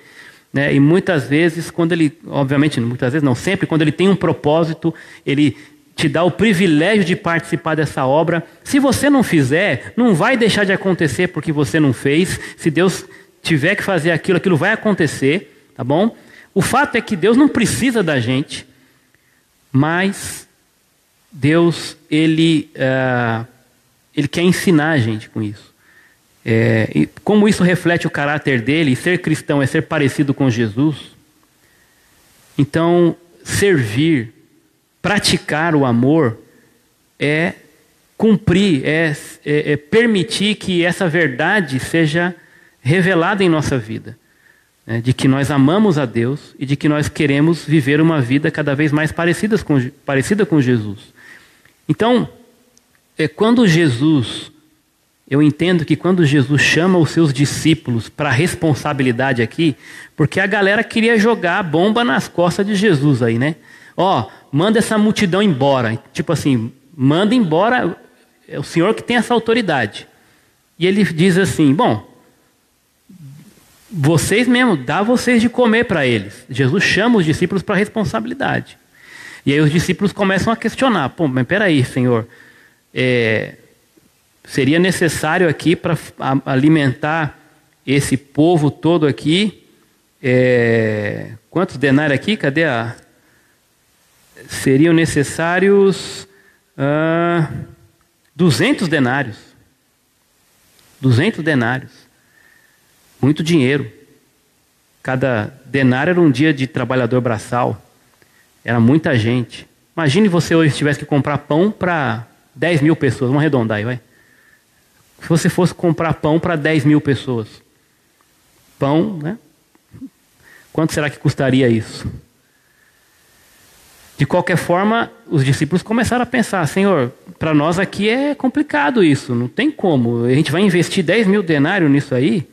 né? E muitas vezes, quando ele, obviamente, muitas vezes não, sempre, quando ele tem um propósito, ele te dá o privilégio de participar dessa obra. Se você não fizer, não vai deixar de acontecer porque você não fez. Se Deus tiver que fazer aquilo, aquilo vai acontecer, tá bom? O fato é que Deus não precisa da gente, mas Deus, ele quer ensinar a gente com isso. E como isso reflete o caráter dele, e ser cristão é ser parecido com Jesus, então servir, praticar o amor é cumprir, é permitir que essa verdade seja revelada em nossa vida, né? De que nós amamos a Deus e de que nós queremos viver uma vida cada vez mais parecida com Jesus. Então, eu entendo que quando Jesus chama os seus discípulos para a responsabilidade aqui, porque a galera queria jogar a bomba nas costas de Jesus aí, né? Manda essa multidão embora. Tipo assim, manda embora, é o Senhor que tem essa autoridade. E ele diz assim, bom, vocês mesmo, dá vocês de comer para eles. Jesus chama os discípulos para a responsabilidade. E aí os discípulos começam a questionar, mas peraí, Senhor, seria necessário aqui para alimentar esse povo todo aqui, quantos denários aqui? Cadê seriam necessários 200 denários. 200 denários. Muito dinheiro. Cada denário era um dia de trabalhador braçal. Era muita gente. Imagine você hoje tivesse que comprar pão para 10 mil pessoas. Vamos arredondar aí, vai. Se você fosse comprar pão para 10 mil pessoas. Pão, né? Quanto será que custaria isso? De qualquer forma, os discípulos começaram a pensar, Senhor, para nós aqui é complicado isso, não tem como. A gente vai investir 10 mil denários nisso aí?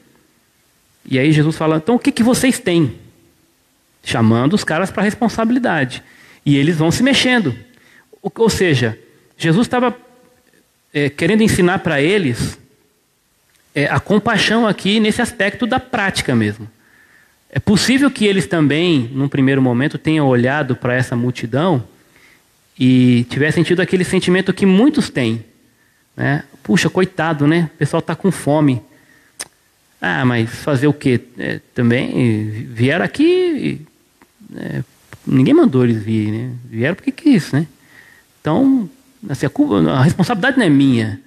E aí Jesus fala, então o que vocês têm? Chamando os caras para a responsabilidade. E eles vão se mexendo. Ou seja, Jesus estava querendo ensinar para eles a compaixão aqui nesse aspecto da prática mesmo. É possível que eles também, num primeiro momento, tenham olhado para essa multidão e tivessem tido aquele sentimento que muitos têm, né? Puxa, coitado, né? O pessoal está com fome. Mas fazer o quê? Também vieram aqui, ninguém mandou eles virem, né? Vieram porque quis, né? Então, assim, a responsabilidade não é minha.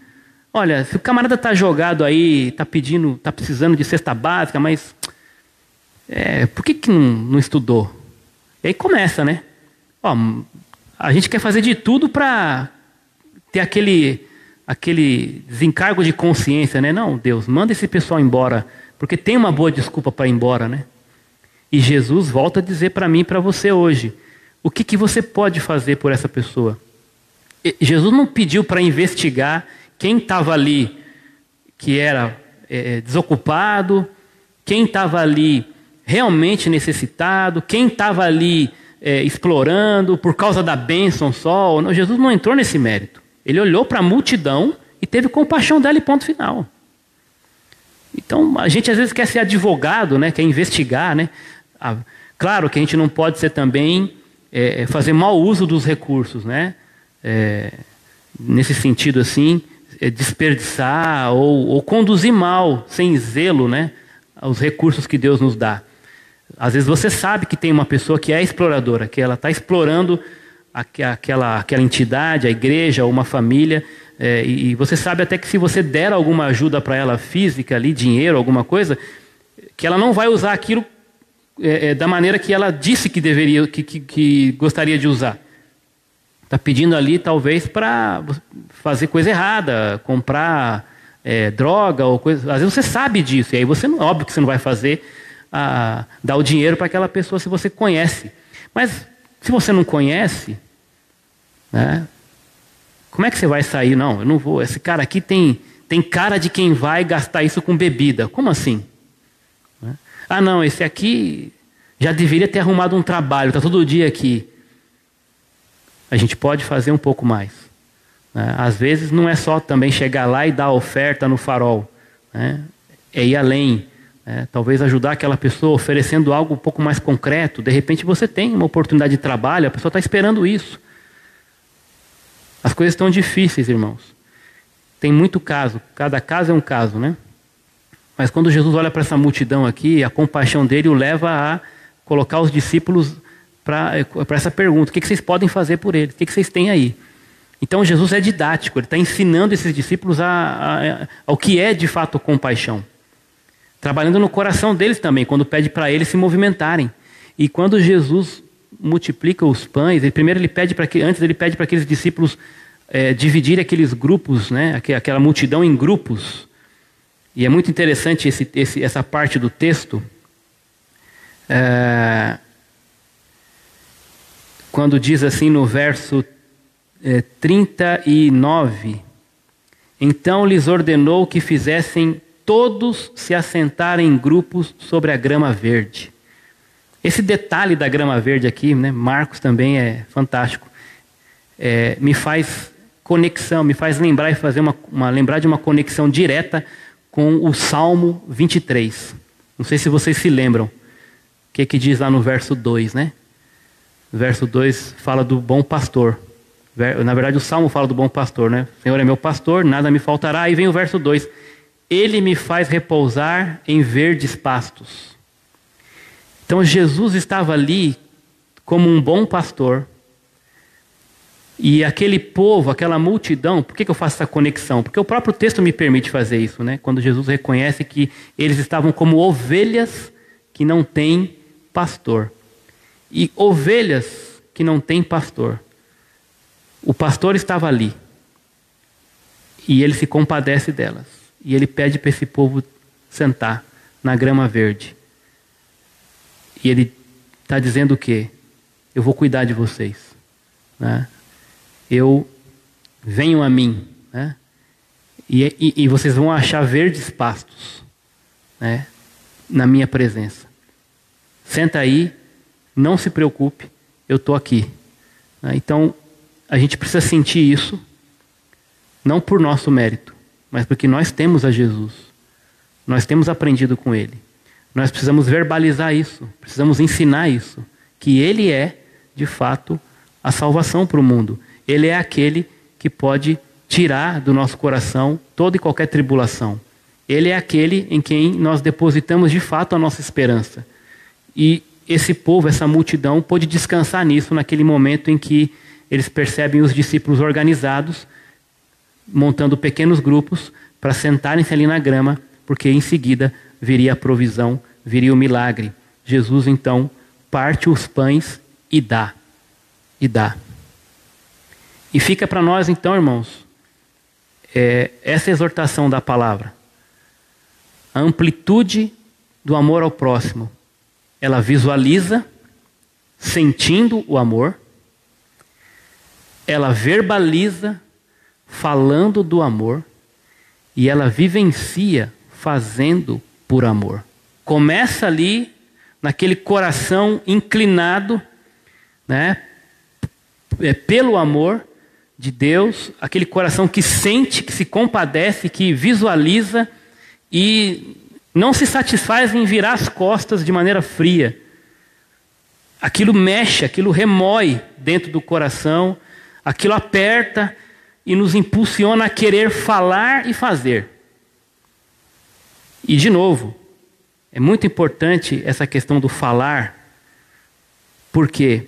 Olha, se o camarada está jogado aí, está precisando de cesta básica, mas por que não estudou? E aí começa, né? A gente quer fazer de tudo para ter aquele desencargo de consciência, né? Não, Deus, manda esse pessoal embora, porque tem uma boa desculpa para ir embora, né? E Jesus volta a dizer para mim e para você hoje, o que você pode fazer por essa pessoa? Jesus não pediu para investigar quem estava ali que era desocupado, quem estava ali realmente necessitado, quem estava ali explorando por causa da bênção só. Não, Jesus não entrou nesse mérito. Ele olhou para a multidão e teve compaixão dela e ponto final. Então, a gente às vezes quer ser advogado, né? Quer investigar, né? Claro que a gente não pode ser também fazer mau uso dos recursos, né? Nesse sentido assim, desperdiçar ou conduzir mal, sem zelo, né? Os recursos que Deus nos dá. Às vezes você sabe que tem uma pessoa que é exploradora, que ela está explorando aquela entidade, a igreja, ou uma família, e você sabe até que se você der alguma ajuda para ela física, ali, dinheiro, alguma coisa, que ela não vai usar aquilo da maneira que ela disse que deveria, que gostaria de usar. Está pedindo ali talvez para fazer coisa errada, comprar droga ou coisa. Às vezes você sabe disso, e aí óbvio que você não vai fazer dar o dinheiro para aquela pessoa se você conhece. Mas se você não conhece, né, Como é que você vai sair? Não, eu não vou. Esse cara aqui tem cara de quem vai gastar isso com bebida. Como assim? Ah, não, esse aqui já deveria ter arrumado um trabalho, está todo dia aqui. A gente pode fazer um pouco mais. Às vezes não é só também chegar lá e dar a oferta no farol. É ir além. Talvez ajudar aquela pessoa oferecendo algo um pouco mais concreto. De repente você tem uma oportunidade de trabalho, a pessoa está esperando isso. As coisas estão difíceis, irmãos. Tem muito caso, cada caso é um caso, né? Mas quando Jesus olha para essa multidão aqui, a compaixão dele o leva a colocar os discípulos para essa pergunta: o que vocês podem fazer por ele? O que vocês têm aí? Então Jesus é didático, ele está ensinando esses discípulos ao que é de fato compaixão. Trabalhando no coração deles também, quando pede para eles se movimentarem. E quando Jesus multiplica os pães, antes ele pede para aqueles discípulos dividirem aqueles grupos, né, aquela multidão em grupos. E é muito interessante essa parte do texto, quando diz assim no verso 39, então lhes ordenou que fizessem todos se assentarem em grupos sobre a grama verde. Esse detalhe da grama verde aqui, né, Marcos também é fantástico. Me faz conexão, me faz lembrar e fazer lembrar de uma conexão direta com o Salmo 23. Não sei se vocês se lembram. O que diz lá no verso 2, né? O verso 2 fala do bom pastor. Na verdade, o Salmo fala do bom pastor, né? O Senhor é meu pastor, nada me faltará. Aí vem o verso 2. Ele me faz repousar em verdes pastos. Então Jesus estava ali como um bom pastor. E aquele povo, aquela multidão, por que eu faço essa conexão? Porque o próprio texto me permite fazer isso, né? Quando Jesus reconhece que eles estavam como ovelhas que não têm pastor. E ovelhas que não têm pastor. O pastor estava ali. E ele se compadece delas. E ele pede para esse povo sentar na grama verde. E ele está dizendo o quê? Eu vou cuidar de vocês. Né? Venham a mim. Né? E vocês vão achar verdes pastos. Né? Na minha presença. Senta aí, não se preocupe, eu estou aqui. Né? Então, a gente precisa sentir isso, não por nosso mérito, mas porque nós temos a Jesus. Nós temos aprendido com Ele. Nós precisamos verbalizar isso, precisamos ensinar isso, que Ele é, de fato, a salvação para o mundo. Ele é aquele que pode tirar do nosso coração toda e qualquer tribulação. Ele é aquele em quem nós depositamos, de fato, a nossa esperança. E esse povo, essa multidão, pôde descansar nisso naquele momento em que eles percebem os discípulos organizados, montando pequenos grupos para sentarem-se ali na grama, porque em seguida viria a provisão, viria o milagre. Jesus então parte os pães e dá. E dá. E fica para nós então, irmãos, essa exortação da palavra. A amplitude do amor ao próximo. Ela visualiza, sentindo o amor. Ela verbaliza, falando do amor. E ela vivencia, fazendo por amor. Começa ali, naquele coração inclinado, né, pelo amor de Deus, aquele coração que sente, que se compadece, que visualiza e não se satisfaz em virar as costas de maneira fria. Aquilo mexe, aquilo remói dentro do coração, aquilo aperta e nos impulsiona a querer falar e fazer. E de novo, é muito importante essa questão do falar. Por quê?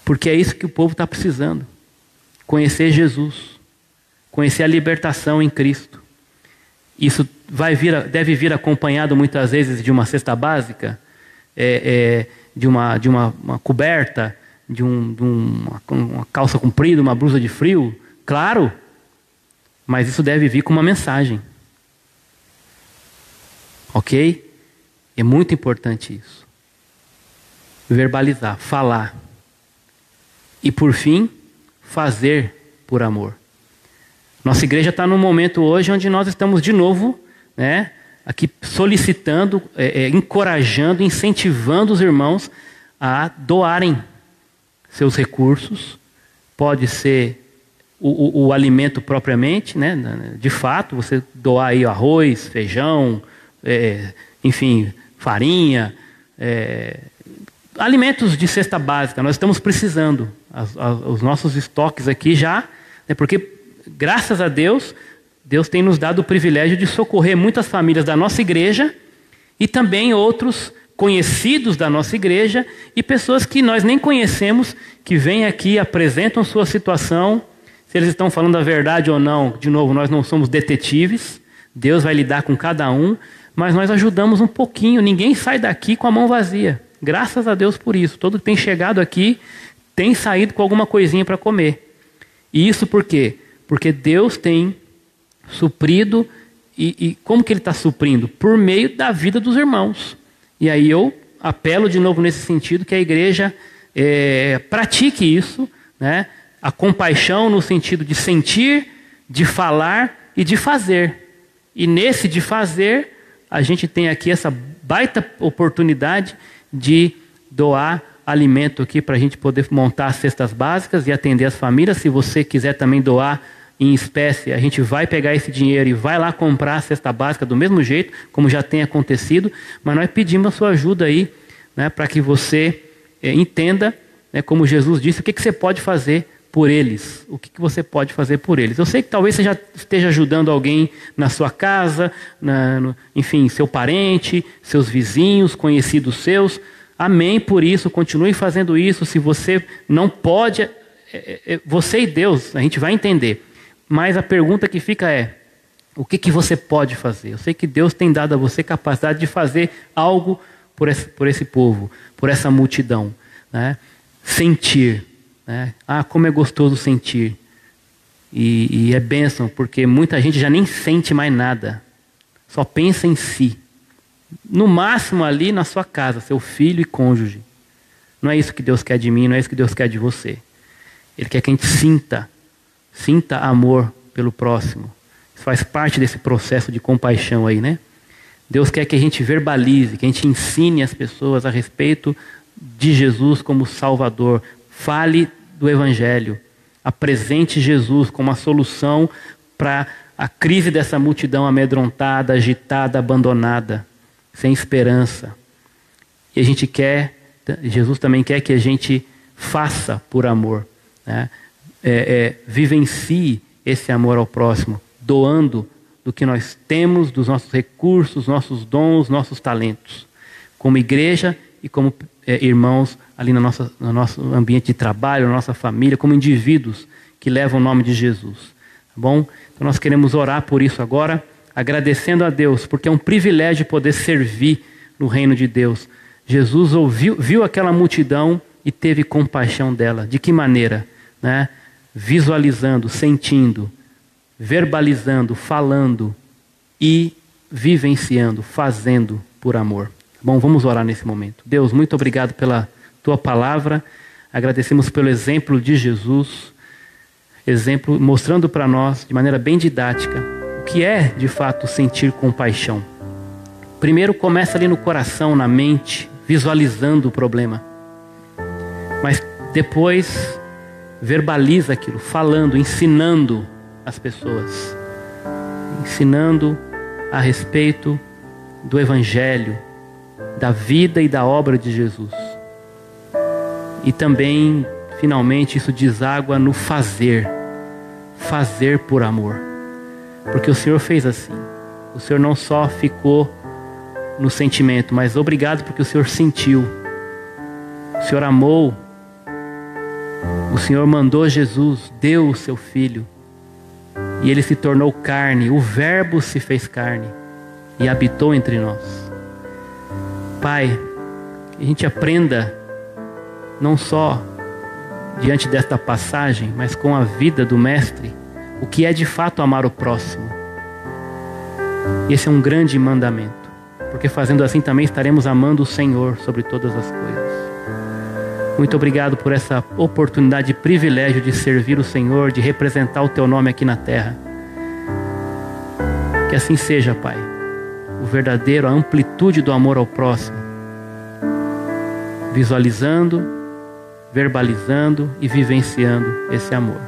Porque é isso que o povo está precisando. Conhecer Jesus. Conhecer a libertação em Cristo. Isso deve vir acompanhado muitas vezes de uma cesta básica, de uma coberta, de uma calça comprida, uma blusa de frio. Claro, mas isso deve vir com uma mensagem. Ok? É muito importante isso. Verbalizar, falar. E por fim, fazer por amor. Nossa igreja está num momento hoje onde nós estamos de novo, né, aqui solicitando, encorajando, incentivando os irmãos a doarem seus recursos. Pode ser o alimento propriamente, né, de fato, você doar aí arroz, feijão, enfim, farinha, alimentos de cesta básica. Nós estamos precisando. Os nossos estoques aqui já, né, porque graças a Deus, Deus tem nos dado o privilégio de socorrer muitas famílias da nossa igreja e também outros conhecidos da nossa igreja e pessoas que nós nem conhecemos, que vêm aqui, apresentam sua situação. Se eles estão falando a verdade ou não, de novo, nós não somos detetives, Deus vai lidar com cada um, mas nós ajudamos um pouquinho, ninguém sai daqui com a mão vazia. Graças a Deus por isso. Todo que tem chegado aqui tem saído com alguma coisinha para comer. E isso por quê? Porque Deus tem suprido, e como que Ele está suprindo? Por meio da vida dos irmãos. E aí eu apelo de novo nesse sentido, que a igreja pratique isso, né? A compaixão no sentido de sentir, de falar e de fazer. E nesse de fazer, a gente tem aqui essa baita oportunidade de doar alimento aqui para a gente poder montar as cestas básicas e atender as famílias. Se você quiser também doar em espécie, a gente vai pegar esse dinheiro e vai lá comprar a cesta básica do mesmo jeito, como já tem acontecido, mas nós pedimos a sua ajuda aí, né, para que você entenda, né, como Jesus disse, o que você pode fazer por eles, o que você pode fazer por eles. Eu sei que talvez você já esteja ajudando alguém na sua casa, enfim, seu parente, seus vizinhos, conhecidos seus. Amém por isso, continue fazendo isso. Se você não pode, você e Deus, a gente vai entender. Mas a pergunta que fica é, o que você pode fazer? Eu sei que Deus tem dado a você capacidade de fazer algo por esse povo, por essa multidão, né? Sentir, né? Ah, como é gostoso sentir. E é bênção, porque muita gente já nem sente mais nada, só pensa em si. No máximo ali na sua casa, seu filho e cônjuge. Não é isso que Deus quer de mim, não é isso que Deus quer de você. Ele quer que a gente sinta amor pelo próximo. Isso faz parte desse processo de compaixão aí, né? Deus quer que a gente verbalize, que a gente ensine as pessoas a respeito de Jesus como Salvador. Fale do Evangelho. Apresente Jesus como a solução para a crise dessa multidão amedrontada, agitada, abandonada, sem esperança. E a gente quer, Jesus também quer que a gente faça por amor, né? Vivencie esse amor ao próximo, doando do que nós temos, dos nossos recursos, nossos dons, nossos talentos, como igreja e como irmãos ali no nosso ambiente de trabalho, na nossa família, como indivíduos que levam o nome de Jesus. Tá bom? Então nós queremos orar por isso agora, agradecendo a Deus, porque é um privilégio poder servir no reino de Deus. Jesus viu aquela multidão e teve compaixão dela. De que maneira? Né? Visualizando, sentindo, verbalizando, falando e vivenciando, fazendo por amor. Bom, vamos orar nesse momento. Deus, muito obrigado pela Tua palavra. Agradecemos pelo exemplo de Jesus, exemplo mostrando para nós de maneira bem didática o que é de fato sentir compaixão. Primeiro começa ali no coração, na mente, visualizando o problema. Mas depois verbaliza aquilo, falando, ensinando as pessoas. Ensinando a respeito do Evangelho, da vida e da obra de Jesus. E também, finalmente, isso deságua no fazer. Fazer por amor. Porque o Senhor fez assim. O Senhor não só ficou no sentimento, mas obrigado porque o Senhor sentiu. O Senhor amou. O Senhor mandou Jesus, deu o seu Filho. E Ele se tornou carne. O Verbo se fez carne e habitou entre nós. Pai, que a gente aprenda não só diante desta passagem, mas com a vida do Mestre, o que é de fato amar o próximo. Esse é um grande mandamento, porque fazendo assim também estaremos amando o Senhor sobre todas as coisas. Muito obrigado por essa oportunidade e privilégio de servir o Senhor, de representar o Teu nome aqui na terra. Que assim seja, Pai. O verdadeiro, a amplitude do amor ao próximo. Visualizando, verbalizando e vivenciando esse amor.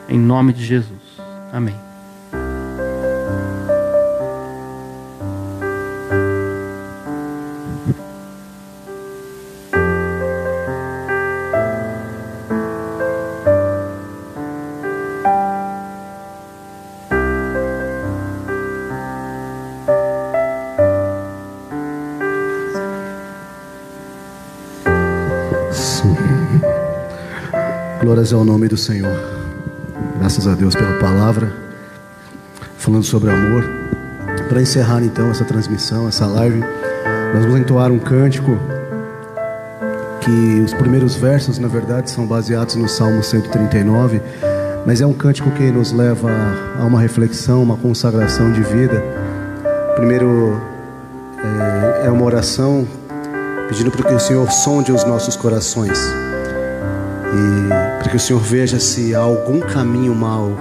Em nome de Jesus. Amém. Glórias ao nome do Senhor. Graças a Deus pela palavra, falando sobre amor. Para encerrar então essa transmissão, essa live, nós vamos entoar um cântico que os primeiros versos, na verdade, são baseados no Salmo 139, mas é um cântico que nos leva a uma reflexão, uma consagração de vida. Primeiro é uma oração pedindo para que o Senhor sonde os nossos corações e para que o Senhor veja se há algum caminho mau,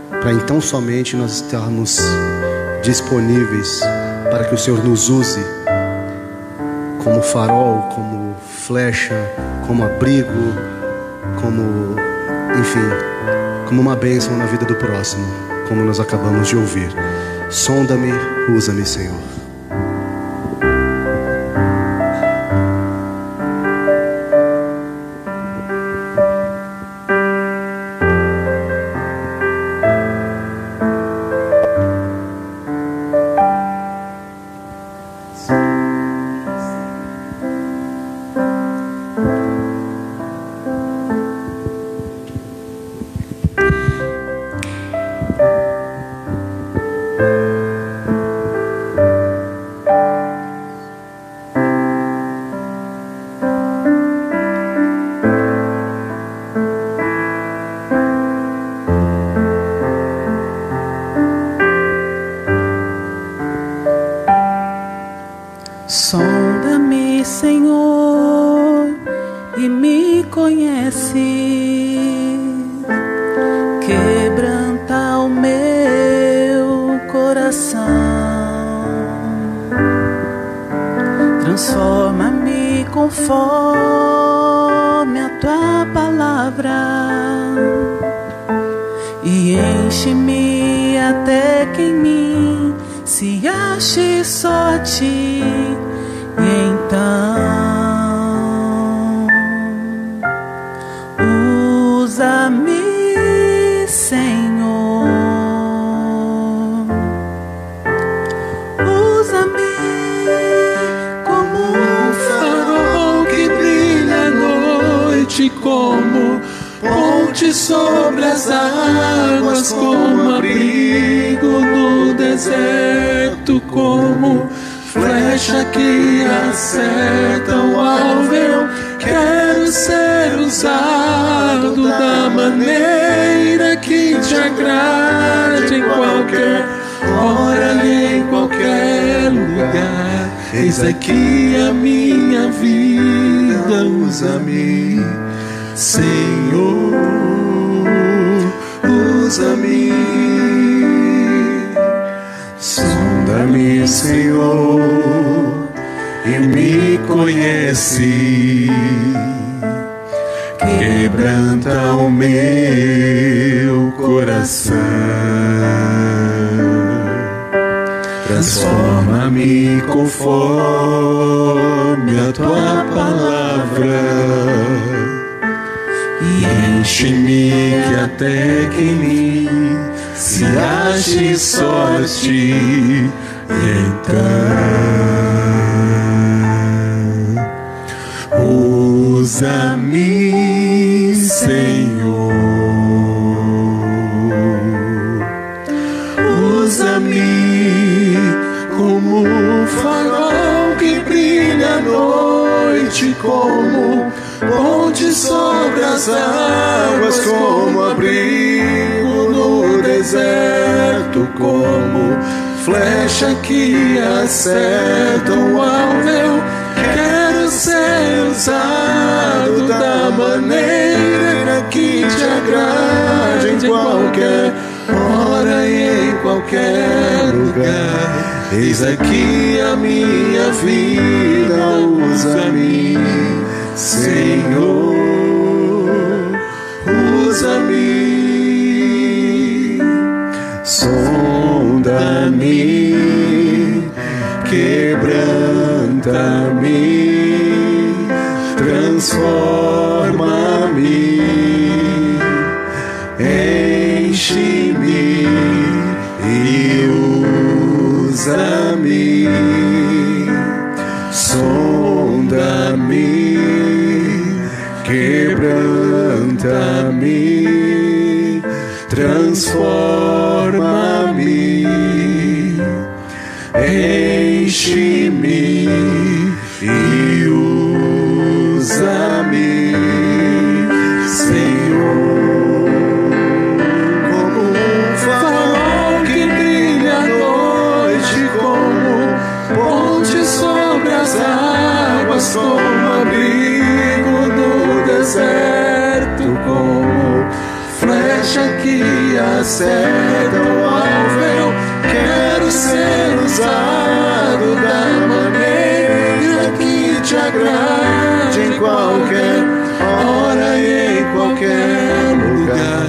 para então somente nós estarmos disponíveis para que o Senhor nos use como farol, como flecha, como abrigo, como, enfim, como uma bênção na vida do próximo, como nós acabamos de ouvir. Sonda-me, usa-me, Senhor. Sonda-me, Senhor, e me conhece. Quebranta o meu coração. Transforma-me conforme a tua palavra e enche-me até que em mim se ache só a ti. Então usa-me, Senhor, usa-me como um farol que brilha à noite, como ponte sobre as águas, como abrigo no deserto, como flecha que acerta o alvo. Eu quero ser usado da maneira que te agrade, em qualquer hora e em qualquer lugar. Eis aqui a minha vida, usa-me, Senhor, usa-me. Sonda-me, Senhor, e me conhece. Quebranta o meu coração. Transforma-me conforme a tua palavra e enche-me que até que em mim se ache só a ti. Então usa-me, Senhor, usa-me como um farol que brilha à noite, como ponte sobre as águas, como abrigo no deserto, como flecha que acerta o alvo. Eu quero ser usado da qualquer hora e em qualquer lugar. Eis aqui a minha vida, usa-me, Senhor, usa-me. Sonda-me, quebranta-me, transforma-me, enche-me e usa-me. Sonda-me, quebranta-me, transforma-me, enche-me e usa-me, Senhor. Como um farol que brilha à noite, como ponte sobre as águas, como abrigo no deserto, como flecha que acerta o alvo. Eu quero ser usado da maneira que te agrade, em qualquer hora e em qualquer lugar.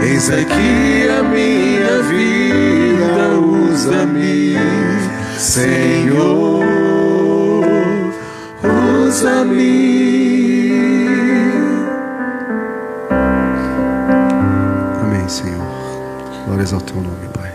Eis aqui a minha vida, usa-me, Senhor, usa-me. Amém, Senhor. Glórias ao teu nome, Pai.